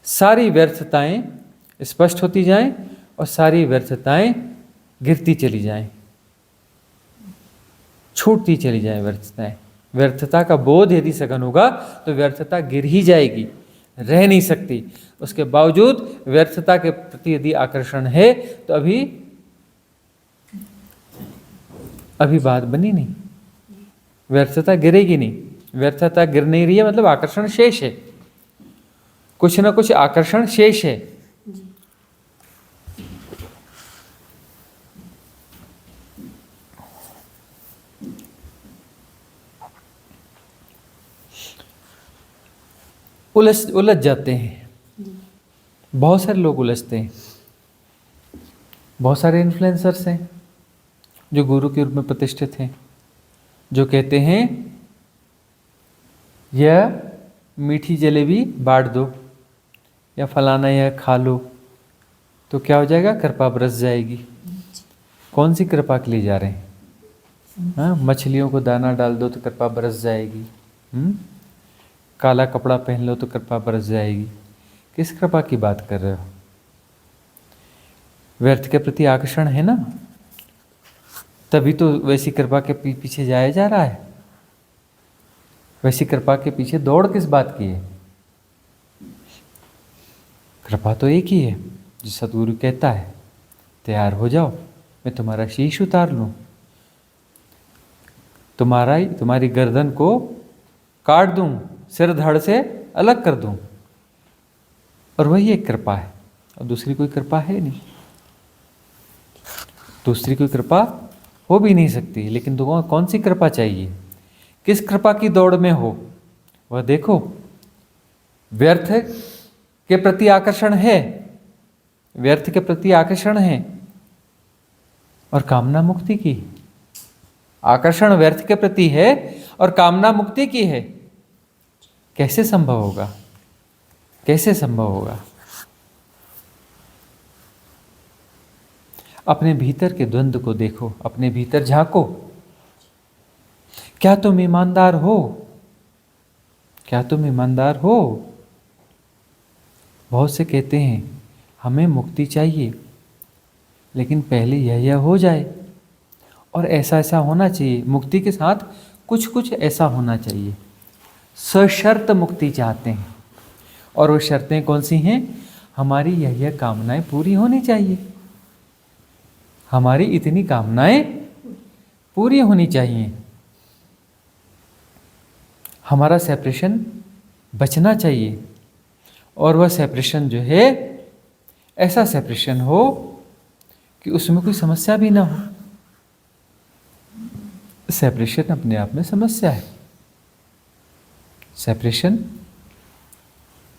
सारी व्यर्थताएं स्पष्ट होती जाएं और सारी व्यर्थताएं गिरती चली जाएं, छूटती चली जाएं व्यर्थताएं। व्यर्थता का बोध यदि सघन होगा तो व्यर्थता गिर ही जाएगी, रह नहीं सकती। उसके बावजूद व्यर्थता के प्रति यदि आकर्षण है तो अभी बात बनी नहीं, व्यर्थता गिरेगी नहीं। व्यर्थता गिर नहीं रही है मतलब आकर्षण शेष है, कुछ ना कुछ आकर्षण शेष है। उलझ जाते हैं, बहुत सारे लोग उलझते हैं। बहुत सारे इन्फ्लुएंसर्स हैं जो गुरु के रूप में प्रतिष्ठित हैं, जो कहते हैं यह मीठी जलेबी बांट दो या फलाना यह खा लो तो क्या हो जाएगा, कृपा बरस जाएगी। कौन सी कृपा के लिए जा रहे हैं? हाँ, मछलियों को दाना डाल दो तो कृपा बरस जाएगी, काला कपड़ा पहन लो तो कृपा बरस जाएगी। किस कृपा की बात कर रहे हो? व्यर्थ के प्रति आकर्षण है ना, तभी तो वैसी कृपा के पीछे जाया जा रहा है। वैसी कृपा के पीछे दौड़ किस बात की है? कृपा तो एक ही है, जो सतगुरु कहता है तैयार हो जाओ, मैं तुम्हारा शीश उतार लूं, तुम्हारी गर्दन को काट दूं, सिर धड़ से अलग कर दूं। और वही एक कृपा है, और दूसरी कोई कृपा है नहीं। दूसरी कोई कृपा हो भी नहीं सकती। लेकिन तो कौन सी कृपा चाहिए? किस कृपा की दौड़ में हो वह देखो। व्यर्थ के प्रति आकर्षण है, व्यर्थ के प्रति आकर्षण है, और कामना मुक्ति की। आकर्षण व्यर्थ के प्रति है और कामना मुक्ति की है। कैसे संभव होगा? कैसे संभव होगा? अपने भीतर के द्वंद्व को देखो, अपने भीतर झांको। क्या तुम ईमानदार हो? क्या तुम ईमानदार हो? बहुत से कहते हैं हमें मुक्ति चाहिए, लेकिन पहले यह हो जाए और ऐसा ऐसा होना चाहिए। मुक्ति के साथ कुछ कुछ ऐसा होना चाहिए। सशर्त मुक्ति चाहते हैं, और वो शर्तें कौन सी हैं? हमारी यह कामनाएं पूरी होनी चाहिए। हमारी इतनी कामनाएं पूरी होनी चाहिए, हमारा सेपरेशन बचना चाहिए, और वह सेपरेशन जो है ऐसा सेपरेशन हो कि उसमें कोई समस्या भी ना हो। सेपरेशन अपने आप में समस्या है, सेपरेशन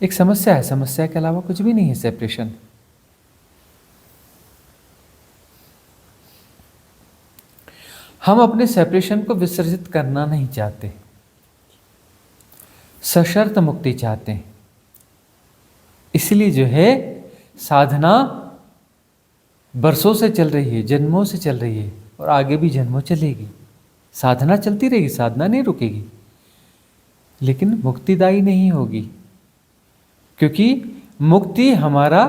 एक समस्या है, समस्या के अलावा कुछ भी नहीं है सेपरेशन। हम अपने सेपरेशन को विसर्जित करना नहीं चाहते, सशर्त मुक्ति चाहते हैं। इसलिए जो है साधना बरसों से चल रही है, जन्मों से चल रही है, और आगे भी जन्मों चलेगी। साधना चलती रहेगी, साधना नहीं रुकेगी, लेकिन मुक्तिदायी नहीं होगी, क्योंकि मुक्ति हमारा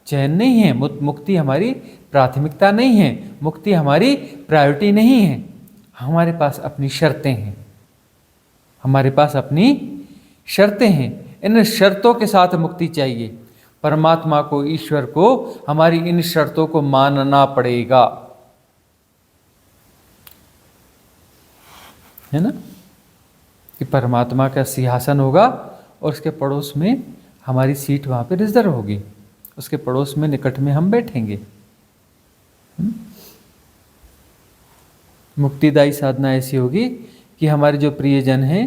चयन नहीं है, मुक्ति हमारी प्राथमिकता नहीं है, मुक्ति हमारी प्रायोरिटी नहीं है। हमारे पास अपनी शर्तें हैं, हमारे पास अपनी शर्तें हैं। इन शर्तों के साथ मुक्ति चाहिए। परमात्मा को, ईश्वर को हमारी इन शर्तों को मानना पड़ेगा, है ना, कि परमात्मा का सिंहासन होगा और उसके पड़ोस में हमारी सीट वहाँ पे रिजर्व होगी, उसके पड़ोस में निकट में हम बैठेंगे। मुक्तिदायी साधना ऐसी होगी कि हमारे जो प्रियजन हैं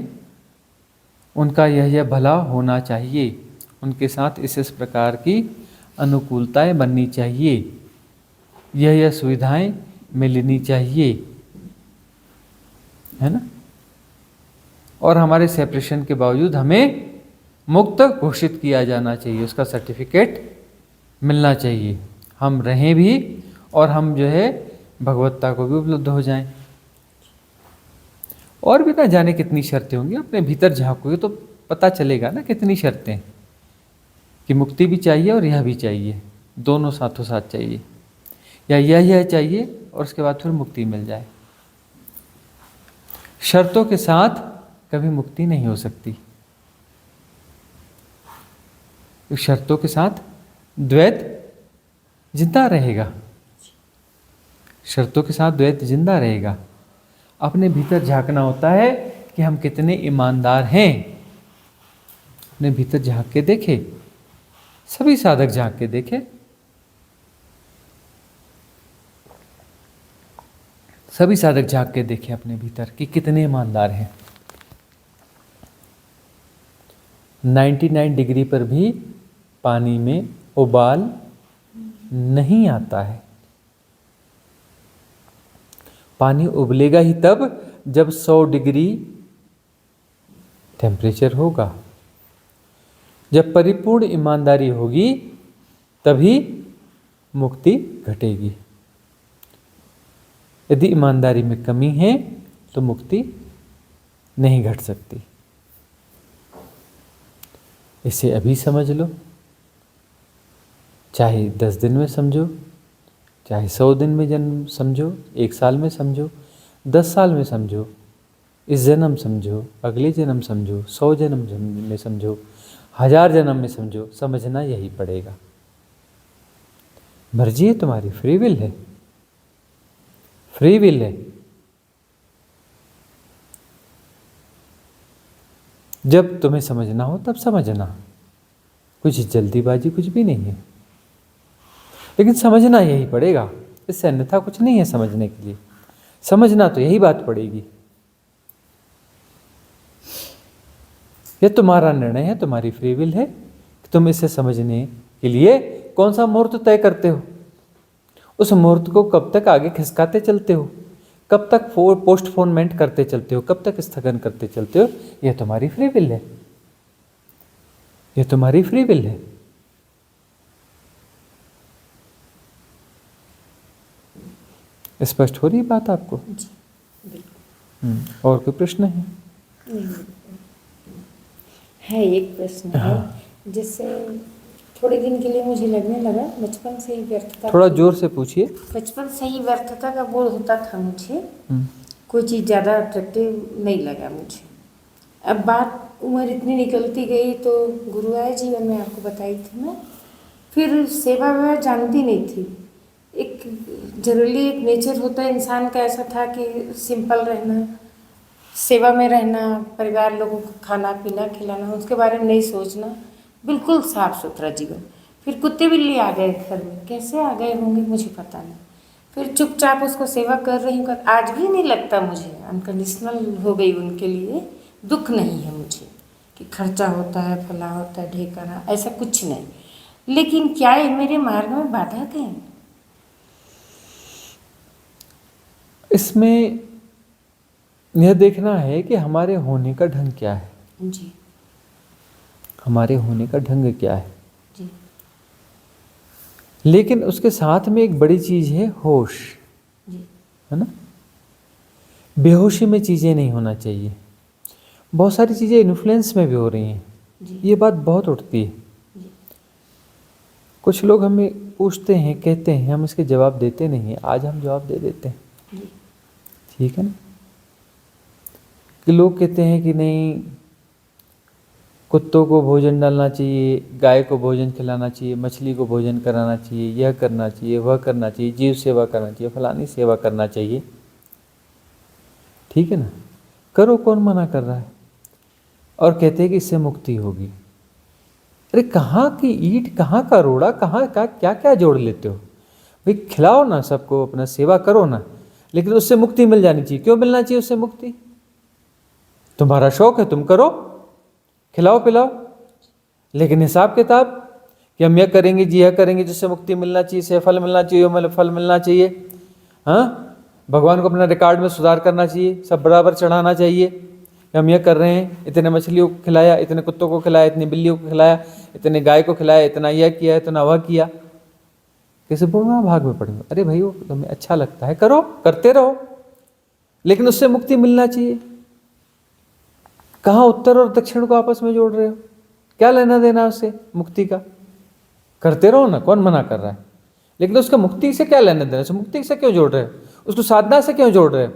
उनका यह भला होना चाहिए, उनके साथ इस प्रकार की अनुकूलताएं बननी चाहिए, यह सुविधाएं मिलनी चाहिए, है ना। और हमारे सेपरेशन के बावजूद हमें मुक्त घोषित किया जाना चाहिए, उसका सर्टिफिकेट मिलना चाहिए। हम रहें भी और हम जो है भगवत्ता को भी उपलब्ध हो जाएं। और भी ना जाने कितनी शर्तें होंगी, अपने भीतर झांकोगे तो पता चलेगा ना कितनी शर्तें, कि मुक्ति भी चाहिए और यह भी चाहिए, दोनों साथों साथ चाहिए, या यह चाहिए और उसके बाद फिर मुक्ति मिल जाए। शर्तों के साथ कभी मुक्ति नहीं हो सकती, शर्तों के साथ द्वैत जिंदा रहेगा, शर्तों के साथ द्वैत जिंदा रहेगा। अपने भीतर झांकना होता है कि हम कितने ईमानदार हैं, अपने भीतर झांक के देखे, सभी साधक झांक के देखे, सभी साधक झांक के देखे अपने भीतर कि कितने ईमानदार हैं। 99 डिग्री पर भी पानी में उबाल नहीं आता है। पानी उबलेगा ही तब जब 100 डिग्री टेम्परेचर होगा। जब परिपूर्ण ईमानदारी होगी तभी मुक्ति घटेगी। यदि ईमानदारी में कमी है तो मुक्ति नहीं घट सकती। इसे अभी समझ लो, चाहे 10 दिन में समझो, चाहे 100 दिन में जन्म समझो, 1 साल में समझो, 10 साल में समझो, इस जन्म समझो, अगले जन्म समझो, 100 जन्म में समझो, 1000 जन्म में समझो, समझना यही पड़ेगा। मर्जी है तुम्हारी, फ्री विल है, फ्री विल है। जब तुम्हें समझना हो तब समझना, कुछ जल्दीबाजी कुछ भी नहीं है, लेकिन समझना यही पड़ेगा, इससे अन्यथा कुछ नहीं है समझने के लिए। समझना तो यही बात पड़ेगी। यह तुम्हारा निर्णय है, तुम्हारी फ्री विल है कि तुम इसे समझने के लिए कौन सा मुहूर्त तय करते हो, उस मुहूर्त को कब तक आगे खिसकाते चलते हो, कब तक पोस्टपोनमेंट करते चलते हो, कब तक स्थगन करते चलते हो, यह तुम्हारी फ्री विल है, यह तुम्हारी फ्री विल है। स्पष्ट हो रही बात आपको? और कोई प्रश्न है? है एक प्रश्न है, जिससे थोड़े दिन के लिए मुझे लगने लगा बचपन से ही व्यर्थता, थोड़ा जोर से पूछिए। बचपन से ही व्यर्थता का बोध होता था मुझे, कोई चीज़ ज़्यादा अट्रैक्टिव नहीं लगा मुझे। अब बात उम्र इतनी निकलती गई तो गुरु आए जीवन में, आपको बताई थी मैं, फिर सेवा व्यवहार जानती नहीं थी, एक कि जरूरी एक नेचर होता है इंसान का, ऐसा था कि सिंपल रहना, सेवा में रहना, परिवार लोगों को खाना पीना खिलाना, उसके बारे में नहीं सोचना, बिल्कुल साफ सुथरा जीवन। फिर कुत्ते बिल्ली आ गए घर में, कैसे आ गए होंगे मुझे पता नहीं। फिर चुपचाप उसको सेवा कर रही हूँ, आज भी नहीं लगता मुझे, अनकंडीशनल हो गई उनके लिए, दुख नहीं है मुझे कि खर्चा होता है, फला होता है, ढेकाना, ऐसा कुछ नहीं। लेकिन क्या ये मेरे मार्ग में बाधक है? इसमें यह देखना है कि हमारे होने का ढंग क्या है। जी हमारे होने का ढंग क्या है। जी लेकिन उसके साथ में एक बड़ी चीज है होश, जी है ना। बेहोशी में चीजें नहीं होना चाहिए। बहुत सारी चीजें इन्फ्लुएंस में भी हो रही हैं, जी ये बात बहुत उठती है। जी कुछ लोग हमें पूछते हैं, कहते हैं, हम इसके जवाब देते नहीं हैं। आज हम जवाब दे देते हैं, जी ठीक है ना। कि लोग कहते हैं कि नहीं, कुत्तों को भोजन डालना चाहिए, गाय को भोजन खिलाना चाहिए, मछली को भोजन कराना चाहिए, यह करना चाहिए, वह करना चाहिए, जीव सेवा करना चाहिए, फलानी सेवा करना चाहिए, ठीक है ना। करो, कौन मना कर रहा है। और कहते हैं कि इससे मुक्ति होगी। अरे कहाँ की ईंट, कहाँ का रोड़ा, कहाँ का क्या क्या जोड़ लेते हो भाई। खिलाओ ना सबको, अपना सेवा करो ना, लेकिन उससे मुक्ति मिल जानी चाहिए। क्यों मिलना चाहिए उससे मुक्ति? तुम्हारा शौक है, तुम करो, खिलाओ पिलाओ, लेकिन हिसाब किताब कि हम यह करेंगे जी, यह करेंगे जिससे मुक्ति मिलना चाहिए, से फल मिलना चाहिए, फल मिलना चाहिए। हाँ, भगवान को अपना रिकॉर्ड में सुधार करना चाहिए, सब बराबर चढ़ाना चाहिए कि हम यह कर रहे हैं, इतने मछलियों को खिलाया, इतने कुत्तों को खिलाया, इतनी बिल्लियों को खिलाया, इतने गाय को खिलाया, इतना यह किया, इतना वह किया। कैसे पूर्ण भाग में पड़े। अरे भाई, वो तुम्हें अच्छा लगता है, करो, करते रहो, लेकिन उससे मुक्ति मिलना चाहिए। कहाँ उत्तर और दक्षिण को आपस में जोड़ रहे हो? क्या लेना देना उससे मुक्ति का? करते रहो ना, कौन मना कर रहा है। लेकिन उसका मुक्ति से क्या लेना देना? मुक्ति से क्यों जोड़ रहे हो उसको? साधना से क्यों जोड़ रहे हो?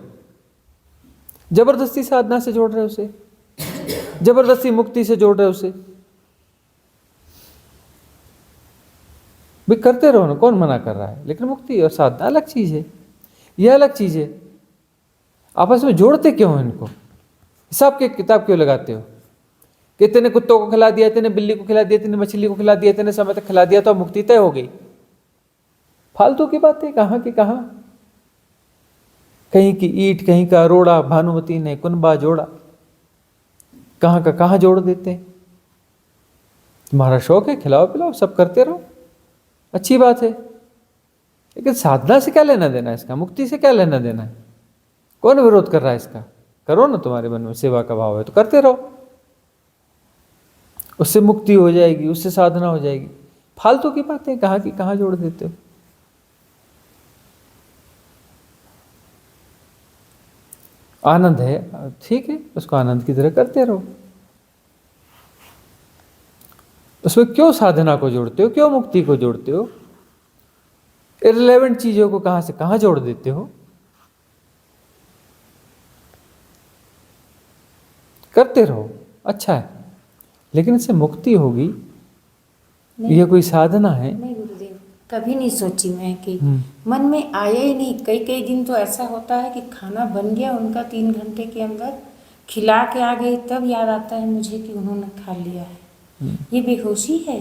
जबरदस्ती साधना से जोड़ रहे हो उसे, जबरदस्ती मुक्ति से जोड़ रहे हो उसे। भी करते रहो ना, कौन मना कर रहा है। लेकिन मुक्ति और साधना अलग चीज है, यह अलग चीज है। आपस में जोड़ते क्यों हो इनको? हिसाब के किताब क्यों लगाते हो कि इतने कुत्तों को खिला दिया, इतने बिल्ली को खिला दिया, इतने मछली को खिला दिया, इतने समय तक खिला दिया तो मुक्ति तय हो गई? फालतू की बातें, कहाँ की कहाँ। कहीं की ईंट, कहीं का रोड़ा, भानुमती ने कुनबा जोड़ा, कहाँ का कहाँ जोड़ देते हैं। तुम्हारा शौक है, खिलाओ पिलाओ, सब करते रहो, अच्छी बात है। लेकिन साधना से क्या लेना देना है इसका? मुक्ति से क्या लेना देना है? कौन विरोध कर रहा है इसका? करो ना, तुम्हारे मन में सेवा का भाव है तो करते रहो, उससे मुक्ति हो जाएगी, उससे साधना हो जाएगी। फालतू की बातें कहाँ की कहाँ जोड़ देते हो। आनंद है, ठीक है, उसको आनंद की तरह करते रहो। उसमें क्यों साधना को जोड़ते हो, क्यों मुक्ति को जोड़ते हो? इररिलेवेंट चीजों को कहां से कहां जोड़ देते हो। करते रहो, अच्छा है, लेकिन इससे मुक्ति होगी, यह कोई साधना है? नहीं गुरुदेव, कभी नहीं सोची मैं कि मन में आया ही नहीं। कई कई दिन तो ऐसा होता है कि खाना बन गया उनका 3 घंटे के अंदर, खिला के आ गई, तब याद आता है मुझे कि उन्होंने खा लिया है। ये बेहोशी है।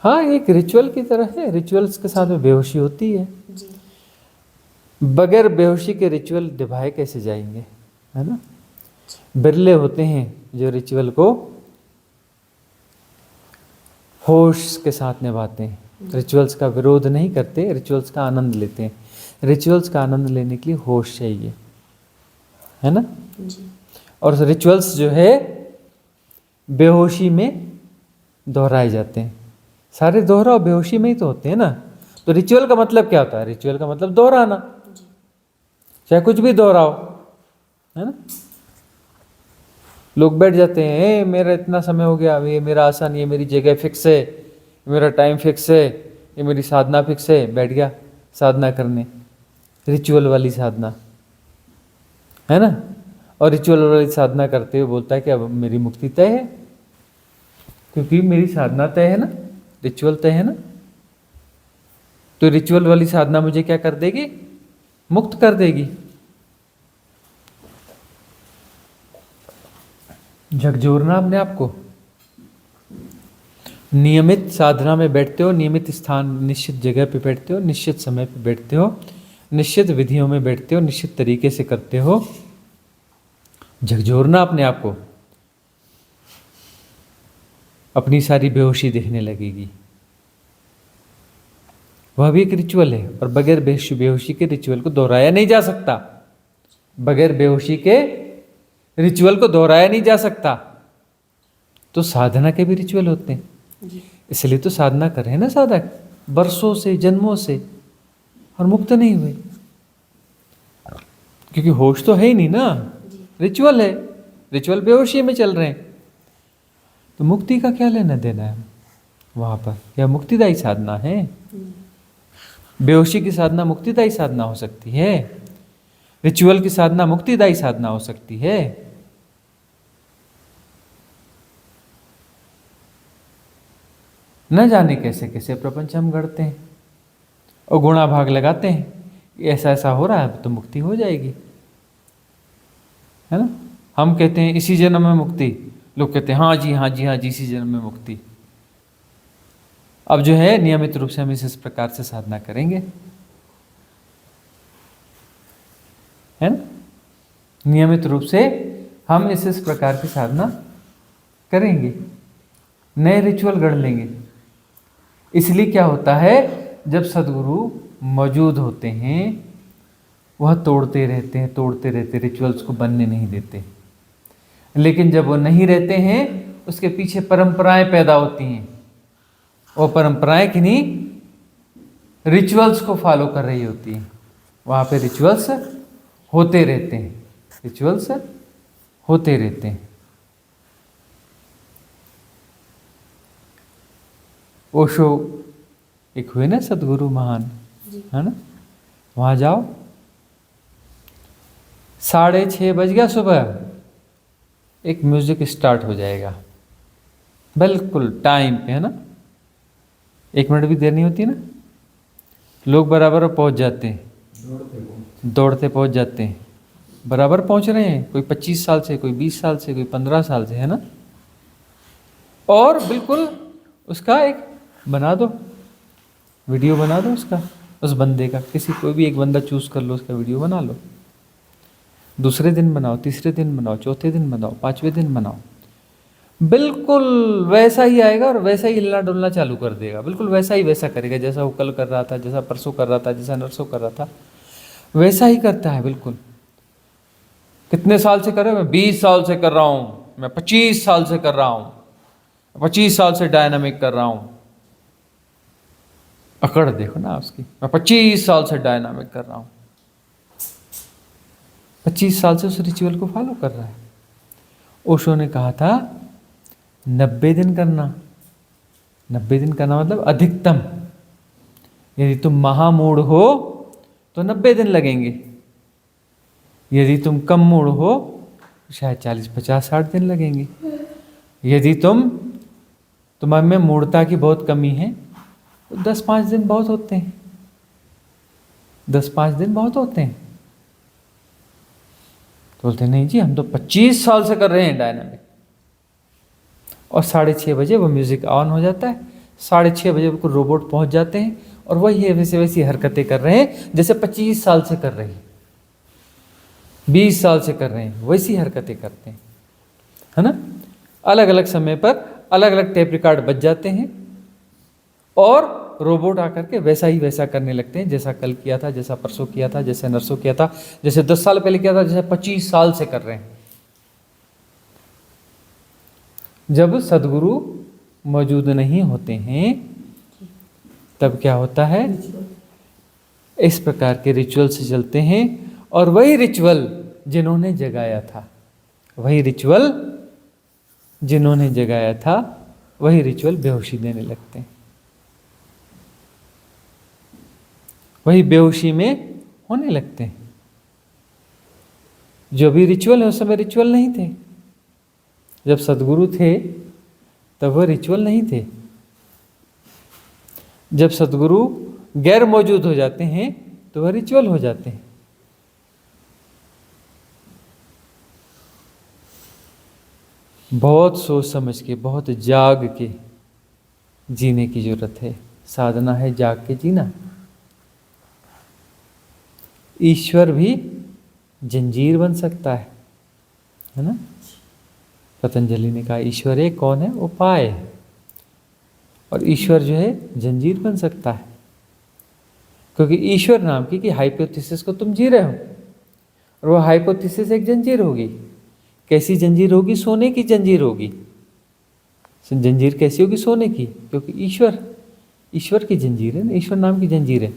हाँ, एक रिचुअल की तरह है, रिचुअल्स के साथ में बेहोशी होती है जी बगैर बेहोशी के रिचुअल निभाए कैसे जाएंगे, है ना। बिरले होते हैं जो रिचुअल को होश के साथ निभाते हैं, रिचुअल्स का विरोध नहीं करते, रिचुअल्स का आनंद लेते हैं। रिचुअल्स का आनंद लेने के लिए होश चाहिए, है ना। जी और रिचुअल्स जो है बेहोशी में दोहराए जाते हैं। सारे दोहराव बेहोशी में ही तो होते हैं ना। तो रिचुअल का मतलब क्या होता है? रिचुअल का मतलब दोहराना, चाहे कुछ भी दोहराओ, है ना। लोग बैठ जाते हैं, मेरा इतना समय हो गया, ये मेरा आसन, ये मेरी जगह फिक्स है, मेरा टाइम फिक्स है, ये मेरी साधना फिक्स है, बैठ गया साधना करने, रिचुअल वाली साधना, है ना। और रिचुअल वाली साधना करते हुए बोलता है कि अब मेरी मुक्ति तय है, क्योंकि मेरी साधना तय है ना, रिचुअल तय है ना। तो रिचुअल वाली साधना मुझे क्या कर देगी? मुक्त कर देगी। झकझोरना अपने आप को। नियमित साधना में बैठते हो, नियमित स्थान निश्चित जगह पे बैठते हो, निश्चित समय पे बैठते हो, निश्चित विधियों में बैठते हो, निश्चित तरीके से करते हो। झकझोरना अपने आप को, अपनी सारी बेहोशी दिखने लगेगी। वह भी एक रिचुअल है और बगैर बेहोशी के रिचुअल को दोहराया नहीं जा सकता। बगैर बेहोशी के रिचुअल को दोहराया नहीं जा सकता। तो साधना के भी रिचुअल होते हैं, इसलिए तो साधना कर रहे हैं ना साधक, वर्षों से, जन्मों से, और मुक्त नहीं हुए, क्योंकि होश तो है ही नहीं ना, रिचुअल है, रिचुअल बेहोशी में चल रहे हैं। तो मुक्ति का क्या लेना देना है वहां पर? यह मुक्तिदायी साधना है। बेहोशी की साधना मुक्तिदायी साधना हो सकती है, रिचुअल की साधना मुक्तिदायी साधना हो सकती है। न जाने कैसे कैसे प्रपंच हम गढ़ते हैं और गुणा भाग लगाते हैं, ऐसा ऐसा हो रहा है तो मुक्ति हो जाएगी, है ना। हम कहते हैं इसी जन्म में मुक्ति, लोग कहते हैं हाँ जी हाँ जी हाँ जी इसी जन्म में मुक्ति। अब जो है नियमित रूप से हम इस प्रकार से साधना करेंगे, है ना। नियमित रूप से हम इस प्रकार की साधना करेंगे, नए रिचुअल गढ़ लेंगे। इसलिए क्या होता है, जब सदगुरु मौजूद होते हैं वह तोड़ते रहते रिचुअल्स को बनने नहीं देते। लेकिन जब वो नहीं रहते हैं उसके पीछे परंपराएं पैदा होती हैं, वो परंपराएं किन्हीं रिचुअल्स को फॉलो कर रही होती हैं। वहाँ पे रिचुअल्स होते रहते हैं, रिचुअल्स होते रहते हैं। ओशो एक हुए ना सदगुरु महान, है ना। वहाँ जाओ, 6:30 बज गया सुबह, एक म्यूजिक स्टार्ट हो जाएगा बिल्कुल टाइम पे, है ना। 1 मिनट भी देर नहीं होती ना, लोग बराबर पहुंच जाते हैं, दौड़ते पहुंच जाते हैं, बराबर पहुंच रहे हैं। कोई 25 साल से, कोई 20 साल से, कोई 15 साल से, है ना। और बिल्कुल उसका एक बना दो, वीडियो बना दो उसका, उस बंदे का, किसी कोई भी एक बंदा चूज कर लो, उसका वीडियो बना लो। दूसरे दिन बनाओ, तीसरे दिन बनाओ, चौथे दिन बनाओ, 5वें दिन बनाओ, बिल्कुल वैसा ही आएगा और वैसा ही हिलना डुलना चालू कर देगा। बिल्कुल वैसा ही वैसा करेगा, जैसा वो कल कर रहा था, जैसा परसों कर रहा था, जैसा नरसों कर रहा था, वैसा ही करता है बिल्कुल। कितने साल से कर रहे हो? मैं 20 साल से कर रहा हूँ, मैं 25 साल से कर रहा हूँ, 25 साल से डायनामिक कर रहा हूँ। अकड़ देखो ना उसकी, मैं 25 साल से डायनामिक कर रहा हूँ, 25 साल से उस रिचुअल को फॉलो कर रहा है। ओशो ने कहा था 90 दिन करना। 90 दिन करना मतलब अधिकतम, यदि तुम महामूढ़ हो तो 90 दिन लगेंगे, यदि तुम कम मूढ़ हो शायद 40, 50, 60 दिन लगेंगे। यदि तुम्हारे में मूढ़ता की बहुत कमी है तो 10-5 दिन बहुत होते हैं, 10-5 दिन बहुत होते हैं। तो बोलते नहीं जी हम तो 25 साल से कर रहे हैं डायनामिक। और 6:30 बजे वो म्यूजिक ऑन हो जाता है, 6:30 बजे बिल्कुल रोबोट पहुंच जाते हैं और वही वैसी हरकतें कर रहे हैं जैसे 25 साल से कर रहे हैं, 20 साल से कर रहे हैं, वैसी हरकतें करते हैं, है ना। अलग अलग समय पर अलग अलग टेप रिकॉर्ड बज जाते हैं और रोबोट आकर के वैसा ही वैसा करने लगते हैं, जैसा कल किया था, जैसा परसों किया था, जैसे नरसों किया था, जैसे 10 साल पहले किया था, जैसे 25 साल से कर रहे हैं। जब सदगुरु मौजूद नहीं होते हैं तब क्या होता है, इस प्रकार के रिचुअल से चलते हैं और वही रिचुअल जिन्होंने जगाया था, वही रिचुअल जिन्होंने जगाया था, वही रिचुअल बेहोशी देने लगते हैं, वही बेहोशी में होने लगते हैं। जो भी रिचुअल है उस समय रिचुअल नहीं थे, जब सदगुरु थे तब वह रिचुअल नहीं थे। जब सदगुरु गैर मौजूद हो जाते हैं तो वह रिचुअल हो जाते हैं। बहुत सोच समझ के, बहुत जाग के जीने की जरूरत है। साधना है जाग के जीना। ईश्वर भी जंजीर बन सकता है ना। पतंजलि ने कहा ईश्वर एक कौन है? उपाय है। और ईश्वर जो है जंजीर बन सकता है, क्योंकि ईश्वर नाम की हाइपोथेसिस को तुम जी रहे हो, और वो हाइपोथेसिस एक जंजीर होगी। कैसी जंजीर होगी? सोने की जंजीर होगी। जंजीर कैसी होगी? सोने की, क्योंकि ईश्वर की जंजीर है ना, ईश्वर नाम की जंजीर है।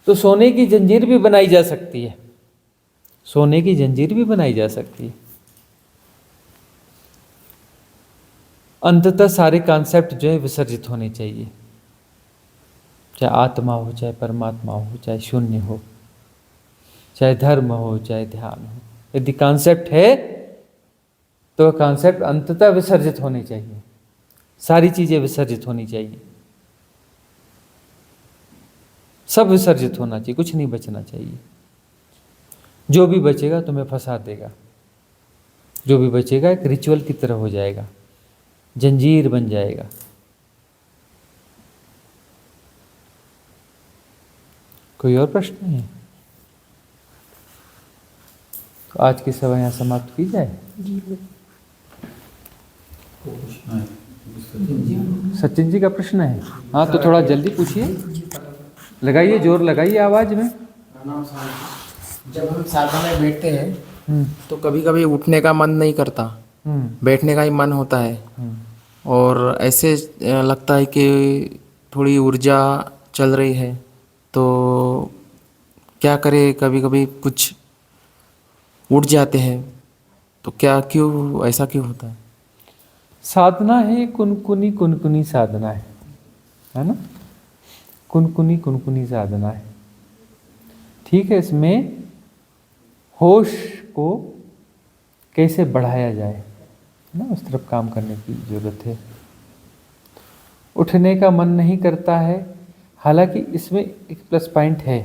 तो सोने की जंजीर भी बनाई जा सकती है, सोने की जंजीर भी बनाई जा सकती है। अंततः सारे कॉन्सेप्ट जो है विसर्जित होने चाहिए, चाहे आत्मा हो, चाहे परमात्मा हो, चाहे शून्य हो, चाहे धर्म हो, चाहे ध्यान हो। यदि कॉन्सेप्ट है तो कॉन्सेप्ट अंततः विसर्जित होने चाहिए। सारी चीजें विसर्जित होनी चाहिए, सब विसर्जित होना चाहिए, कुछ नहीं बचना चाहिए। जो भी बचेगा तुम्हें फंसा देगा, जो भी बचेगा एक रिचुअल की तरह हो जाएगा, जंजीर बन जाएगा। कोई और प्रश्न है? तो आज की सभा यहाँ समाप्त की जाए। सचिन जी का प्रश्न है? हाँ तो थोड़ा जल्दी पूछिए, लगाइए, जोर लगाइए आवाज में। जब हम साधना में बैठते हैं तो कभी कभी उठने का मन नहीं करता, बैठने का ही मन होता है, और ऐसे लगता है कि थोड़ी ऊर्जा चल रही है, तो क्या करें? कभी कभी कुछ उठ जाते हैं, तो क्या, क्यों ऐसा क्यों होता है? साधना है कुनकुनी साधना है ना। कुनकुनी साधना है, ठीक है। इसमें होश को कैसे बढ़ाया जाए ना, उस तरफ काम करने की जरूरत है। उठने का मन नहीं करता है, हालांकि इसमें एक प्लस पॉइंट है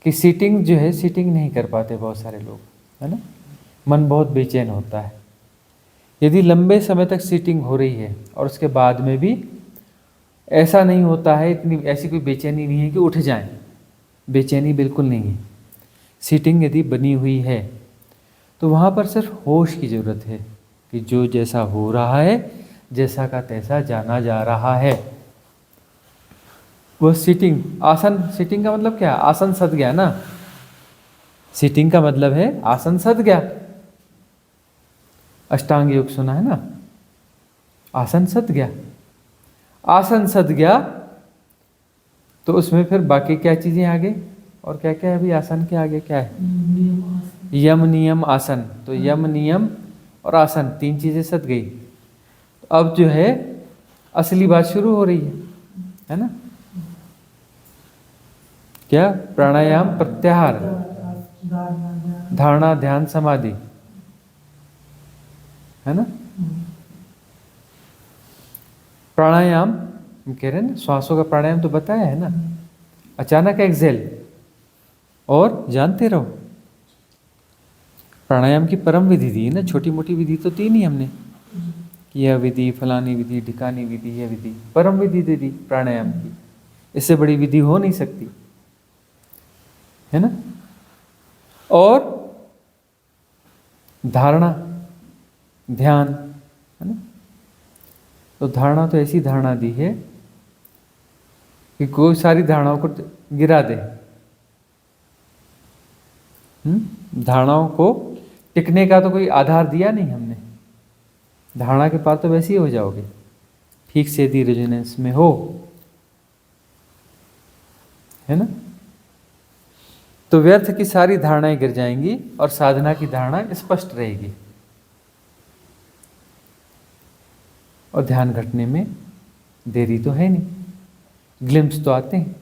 कि सीटिंग जो है, सीटिंग नहीं कर पाते बहुत सारे लोग, है ना। मन बहुत बेचैन होता है। यदि लंबे समय तक सीटिंग हो रही है और उसके बाद में भी ऐसा नहीं होता है, इतनी ऐसी कोई बेचैनी नहीं है कि उठ जाएं, बेचैनी बिल्कुल नहीं है। सीटिंग यदि बनी हुई है तो वहाँ पर सिर्फ होश की ज़रूरत है कि जो जैसा हो रहा है, जैसा का तैसा जाना जा रहा है। वो सीटिंग, आसन, सीटिंग का मतलब क्या? आसन सद गया ना। सीटिंग का मतलब है आसन सद गया। अष्टांग योग सुना है ना, आसन सद गया। आसन सद गया तो उसमें फिर बाकी क्या चीजें आगे, और क्या क्या है अभी आसन के आगे क्या है? यम नियम आसन। तो यम नियम और आसन, तीन चीजें सद गई। अब जो है असली बात शुरू हो रही है ना। क्या? प्राणायाम, प्रत्याहार, धारणा, ध्यान, समाधि, है ना। प्राणायाम हम कह रहे हैं ना, श्वासों का प्राणायाम तो बताया है ना। अचानक एक्सेल और जानते रहो। प्राणायाम की परम विधि दी ना, छोटी मोटी विधि तो दी नहीं हमने, यह विधि, फलानी विधि, ढिकानी विधि, यह विधि, परम विधि दे दी प्राणायाम की। इससे बड़ी विधि हो नहीं सकती, है ना। और धारणा, ध्यान, है ना। तो धारणा तो ऐसी धारणा दी है कि कोई सारी धारणाओं को गिरा दे। धारणाओं को टिकने का तो कोई आधार दिया नहीं हमने। धारणा के पार तो वैसे ही हो जाओगे, ठीक से यदि रेजोनेंस में हो, है ना। तो व्यर्थ की सारी धारणाएं गिर जाएंगी और साधना की धारणा स्पष्ट रहेगी। और ध्यान घटने में देरी तो है नहीं, ग्लिम्स तो आते हैं।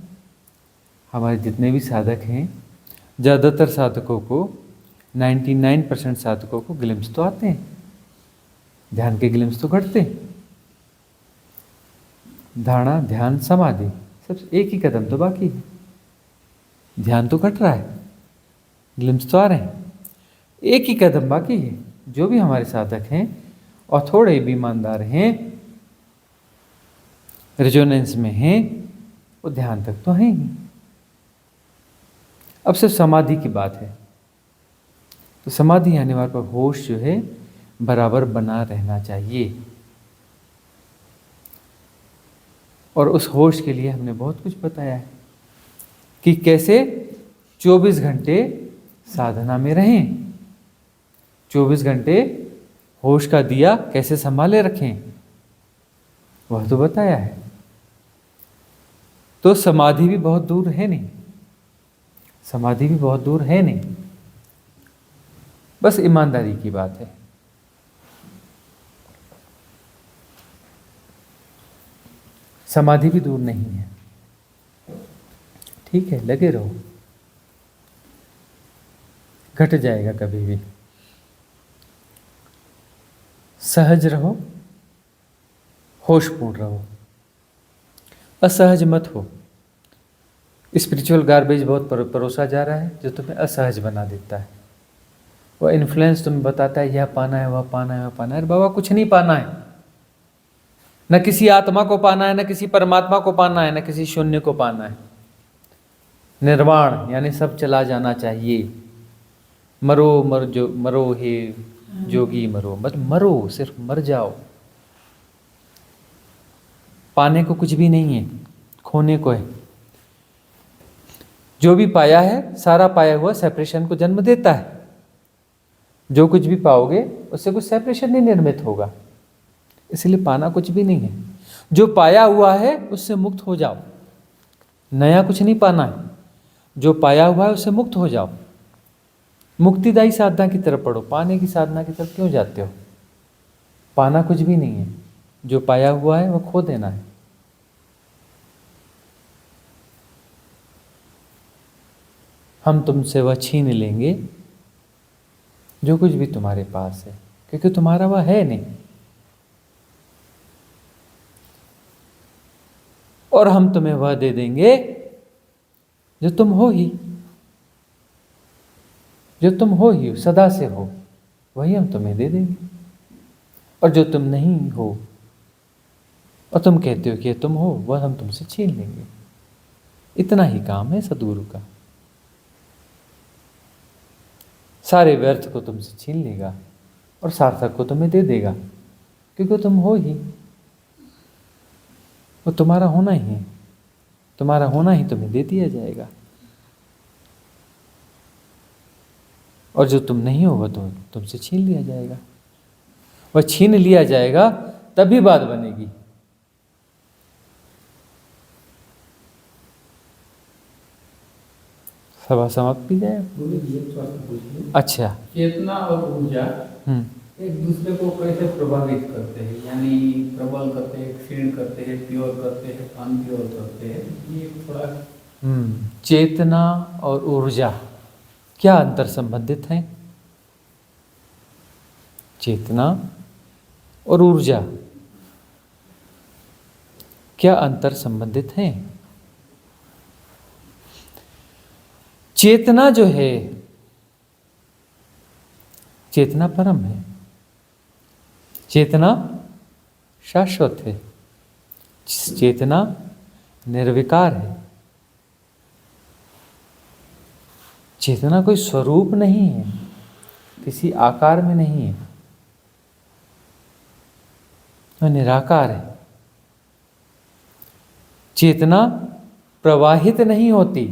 हमारे जितने भी साधक हैं, ज़्यादातर साधकों को, 99% साधकों को ग्लिम्स तो आते हैं, ध्यान के ग्लिम्स तो घटते हैं। धारणा, ध्यान, समाधि सिर्फ एक ही कदम तो बाकी है। ध्यान तो घट रहा है, ग्लिम्स तो आ रहे हैं, एक ही कदम बाकी है। जो भी हमारे साधक हैं और थोड़े भी ईमानदार हैं, रेजोनेंस में हैं, वो ध्यान तक तो हैं ही। अब सिर्फ समाधि की बात है। तो समाधि आने वाले पर होश जो है बराबर बना रहना चाहिए। और उस होश के लिए हमने बहुत कुछ बताया है कि कैसे 24 घंटे साधना में रहें, 24 घंटे होश का दिया कैसे संभाले रखें, वह तो बताया है। तो समाधि भी बहुत दूर है नहीं, समाधि भी बहुत दूर है नहीं, बस ईमानदारी की बात है। समाधि भी दूर नहीं है। ठीक है, लगे रहो, घट जाएगा कभी भी। सहज रहो, होशपूर्ण रहो, असहज मत हो। स्पिरिचुअल गार्बेज बहुत परोसा जा रहा है जो तुम्हें असहज बना देता है। वह इन्फ्लुएंस तुम्हें बताता है यह पाना है, वह पाना है, वह पाना है। अरे बाबा, कुछ नहीं पाना है। न किसी आत्मा को पाना है, न किसी परमात्मा को पाना है, न किसी शून्य को पाना है। निर्वाण यानी सब चला जाना चाहिए। मरो हे जोगी मरो, मत मरो, सिर्फ मर जाओ। पाने को कुछ भी नहीं है, खोने को है। जो भी पाया है, सारा पाया हुआ सेपरेशन को जन्म देता है। जो कुछ भी पाओगे उससे कुछ सेपरेशन नहीं निर्मित होगा, इसलिए पाना कुछ भी नहीं है। जो पाया हुआ है उससे मुक्त हो जाओ, नया कुछ नहीं पाना है। जो पाया हुआ है उससे मुक्त हो जाओ, मुक्तिदायी साधना की तरफ पढ़ो। पाने की साधना की तरफ क्यों जाते हो? पाना कुछ भी नहीं है, जो पाया हुआ है वह खो देना है। हम तुमसे वह छीन लेंगे जो कुछ भी तुम्हारे पास है, क्योंकि तुम्हारा वह है नहीं। और हम तुम्हें वह दे देंगे जो तुम हो ही, जो तुम हो ही, सदा से हो, वही हम तुम्हें दे देंगे। और जो तुम नहीं हो और तुम कहते हो कि तुम हो, वह हम तुमसे छीन लेंगे। इतना ही काम है सद्गुरु का। सारे व्यर्थ को तुमसे छीन लेगा और सार्थक को तुम्हें दे देगा, क्योंकि तुम हो ही, वो तुम्हारा होना ही है। तुम्हारा होना ही तुम्हें दे दिया जाएगा। और जो तुम नहीं हो वह तो तुमसे छीन लिया जाएगा। वह छीन लिया जाएगा तभी बात बनेगी। सभा समाप्त की जाए। अच्छा, चेतना और ऊर्जा एक दूसरे को कैसे प्रभावित करते हैं, यानी प्रबल करते हैं, क्षीण करते हैं, प्योर करते हैं, अनप्योर करते हैं, ये थोड़ा। चेतना और ऊर्जा क्या अंतर संबंधित हैं? चेतना और ऊर्जा क्या अंतर संबंधित हैं? चेतना जो है, चेतना परम है, चेतना शाश्वत है, चेतना निर्विकार है। चेतना कोई स्वरूप नहीं है, किसी आकार में नहीं है, वह निराकार है। चेतना प्रवाहित नहीं होती,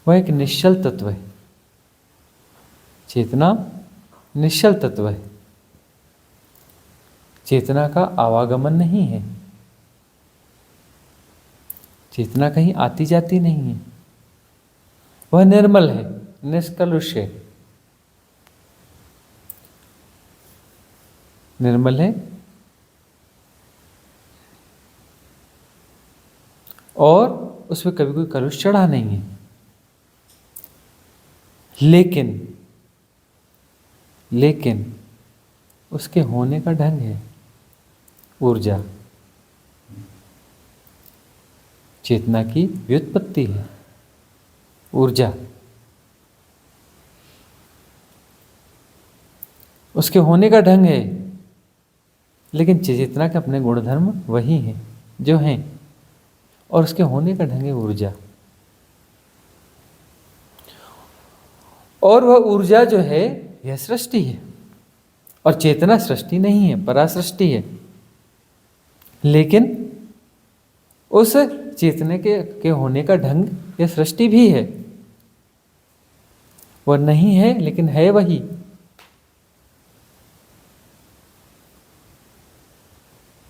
वह एक निश्चल तत्व है। चेतना निश्चल तत्व है। चेतना का आवागमन नहीं है, चेतना कहीं आती जाती नहीं है। वह निर्मल है, निष्कलुष है, निर्मल है और उसमें कभी कोई कलुष चढ़ा नहीं है। लेकिन उसके होने का ढंग है ऊर्जा। चेतना की व्युत्पत्ति है, ऊर्जा। उसके होने का ढंग है, लेकिन चेतना के अपने गुणधर्म वही हैं जो हैं, और उसके होने का ढंग है ऊर्जा। और वह ऊर्जा जो है यह सृष्टि है, और चेतना सृष्टि नहीं है, परासृष्टि है। लेकिन उस चेतने के होने का ढंग यह सृष्टि भी है। वह नहीं है लेकिन है वही।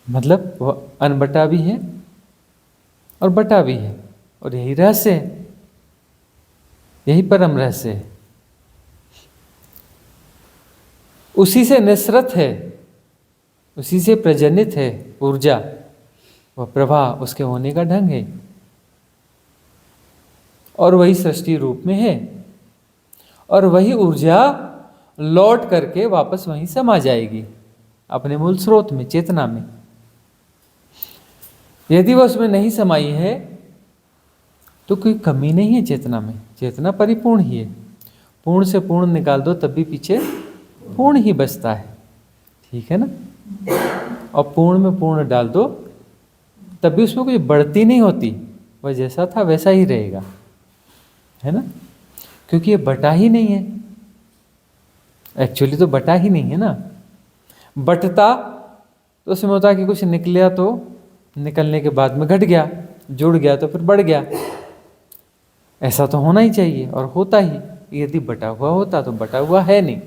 मतलब वह अनबटा भी है और बटा भी है, और यही रहस्य है, यही परम रहस्य है। उसी से निसृत है, उसी से प्रजनित है ऊर्जा, वह प्रभा उसके होने का ढंग है, और वही सृष्टि रूप में है। और वही ऊर्जा लौट करके वापस वहीं समा जाएगी, अपने मूल स्रोत में, चेतना में। यदि वह उसमें नहीं समाई है तो कोई कमी नहीं है चेतना में। चेतना परिपूर्ण ही है। पूर्ण से पूर्ण निकाल दो तब भी पीछे पूर्ण ही बचता है, ठीक है ना। और पूर्ण में पूर्ण डाल दो तब भी उसमें कोई बढ़ती नहीं होती, वह जैसा था वैसा ही रहेगा, है ना। क्योंकि ये बटा ही नहीं है, एक्चुअली तो बटा ही नहीं है ना। बटता तो उसमें होता कि कुछ निकला तो निकलने के बाद में घट गया, जुड़ गया तो फिर बढ़ गया। ऐसा तो होना ही चाहिए और होता ही। यदि बटा हुआ होता तो बटा हुआ है नहीं।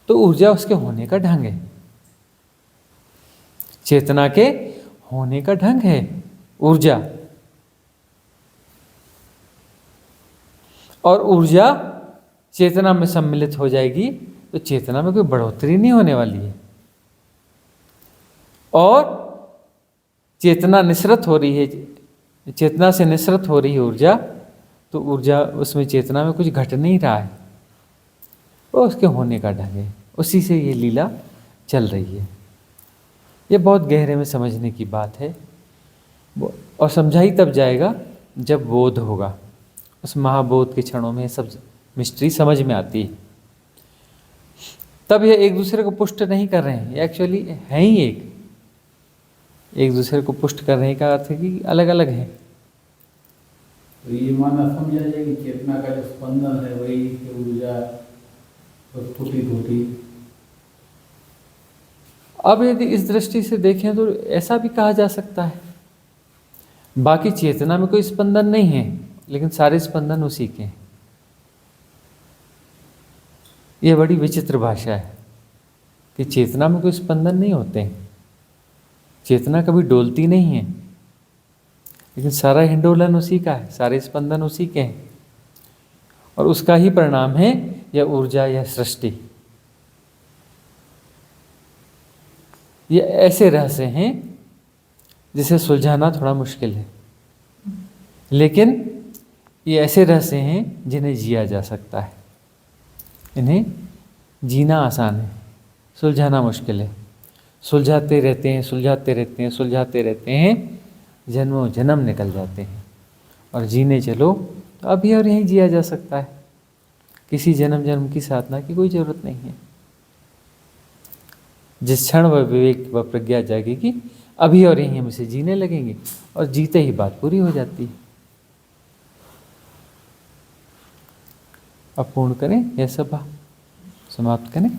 तो ऊर्जा उसके होने का ढंग है, चेतना के होने का ढंग है ऊर्जा। और ऊर्जा चेतना में सम्मिलित हो जाएगी तो चेतना में कोई बढ़ोतरी नहीं होने वाली है। और चेतना निसृत हो रही है, चेतना से निसृत हो रही है ऊर्जा, तो ऊर्जा उसमें चेतना में कुछ घट नहीं रहा है, वो उसके होने का ढंग है। उसी से ये लीला चल रही है। ये बहुत गहरे में समझने की बात है, और समझाई तब जाएगा जब बोध होगा। उस महाबोध के क्षणों में सब मिस्ट्री समझ में आती है। तब ये एक दूसरे को पुष्ट नहीं कर रहे हैं, ये एक्चुअली है ही एक दूसरे को पुष्ट करने का अर्थ है कि अलग अलग है। तो ये माना समझा जाए कि चेतना का जो स्पंदन है वही ऊर्जा स्फुटित होती। अब यदि इस दृष्टि से देखें तो ऐसा भी कहा जा सकता है, बाकी चेतना में कोई स्पंदन नहीं है लेकिन सारे स्पंदन उसी के हैं। यह बड़ी विचित्र भाषा है कि चेतना में कोई स्पंदन नहीं होते हैं, चेतना कभी डोलती नहीं है, लेकिन सारा हिंडोलन उसी का है, सारे स्पंदन उसी के हैं, और उसका ही परिणाम है यह ऊर्जा, यह सृष्टि। ये ऐसे रहस्य हैं जिसे सुलझाना थोड़ा मुश्किल है, लेकिन ये ऐसे रहस्य हैं जिन्हें जिया जा सकता है। इन्हें जीना आसान है, सुलझाना मुश्किल है। सुलझाते रहते हैं, सुलझाते रहते हैं, सुलझाते रहते हैं, जन्मों जन्म निकल जाते हैं। और जीने चलो तो अभी और यहीं जिया जा सकता है। किसी जन्म जन्म की साधना की कोई ज़रूरत नहीं है। जिस क्षण वह विवेक व प्रज्ञा जागेगी, अभी और यहीं हम इसे जीने लगेंगे, और जीते ही बात पूरी हो जाती है। अब पूर्ण करें यह सभा, समाप्त करें।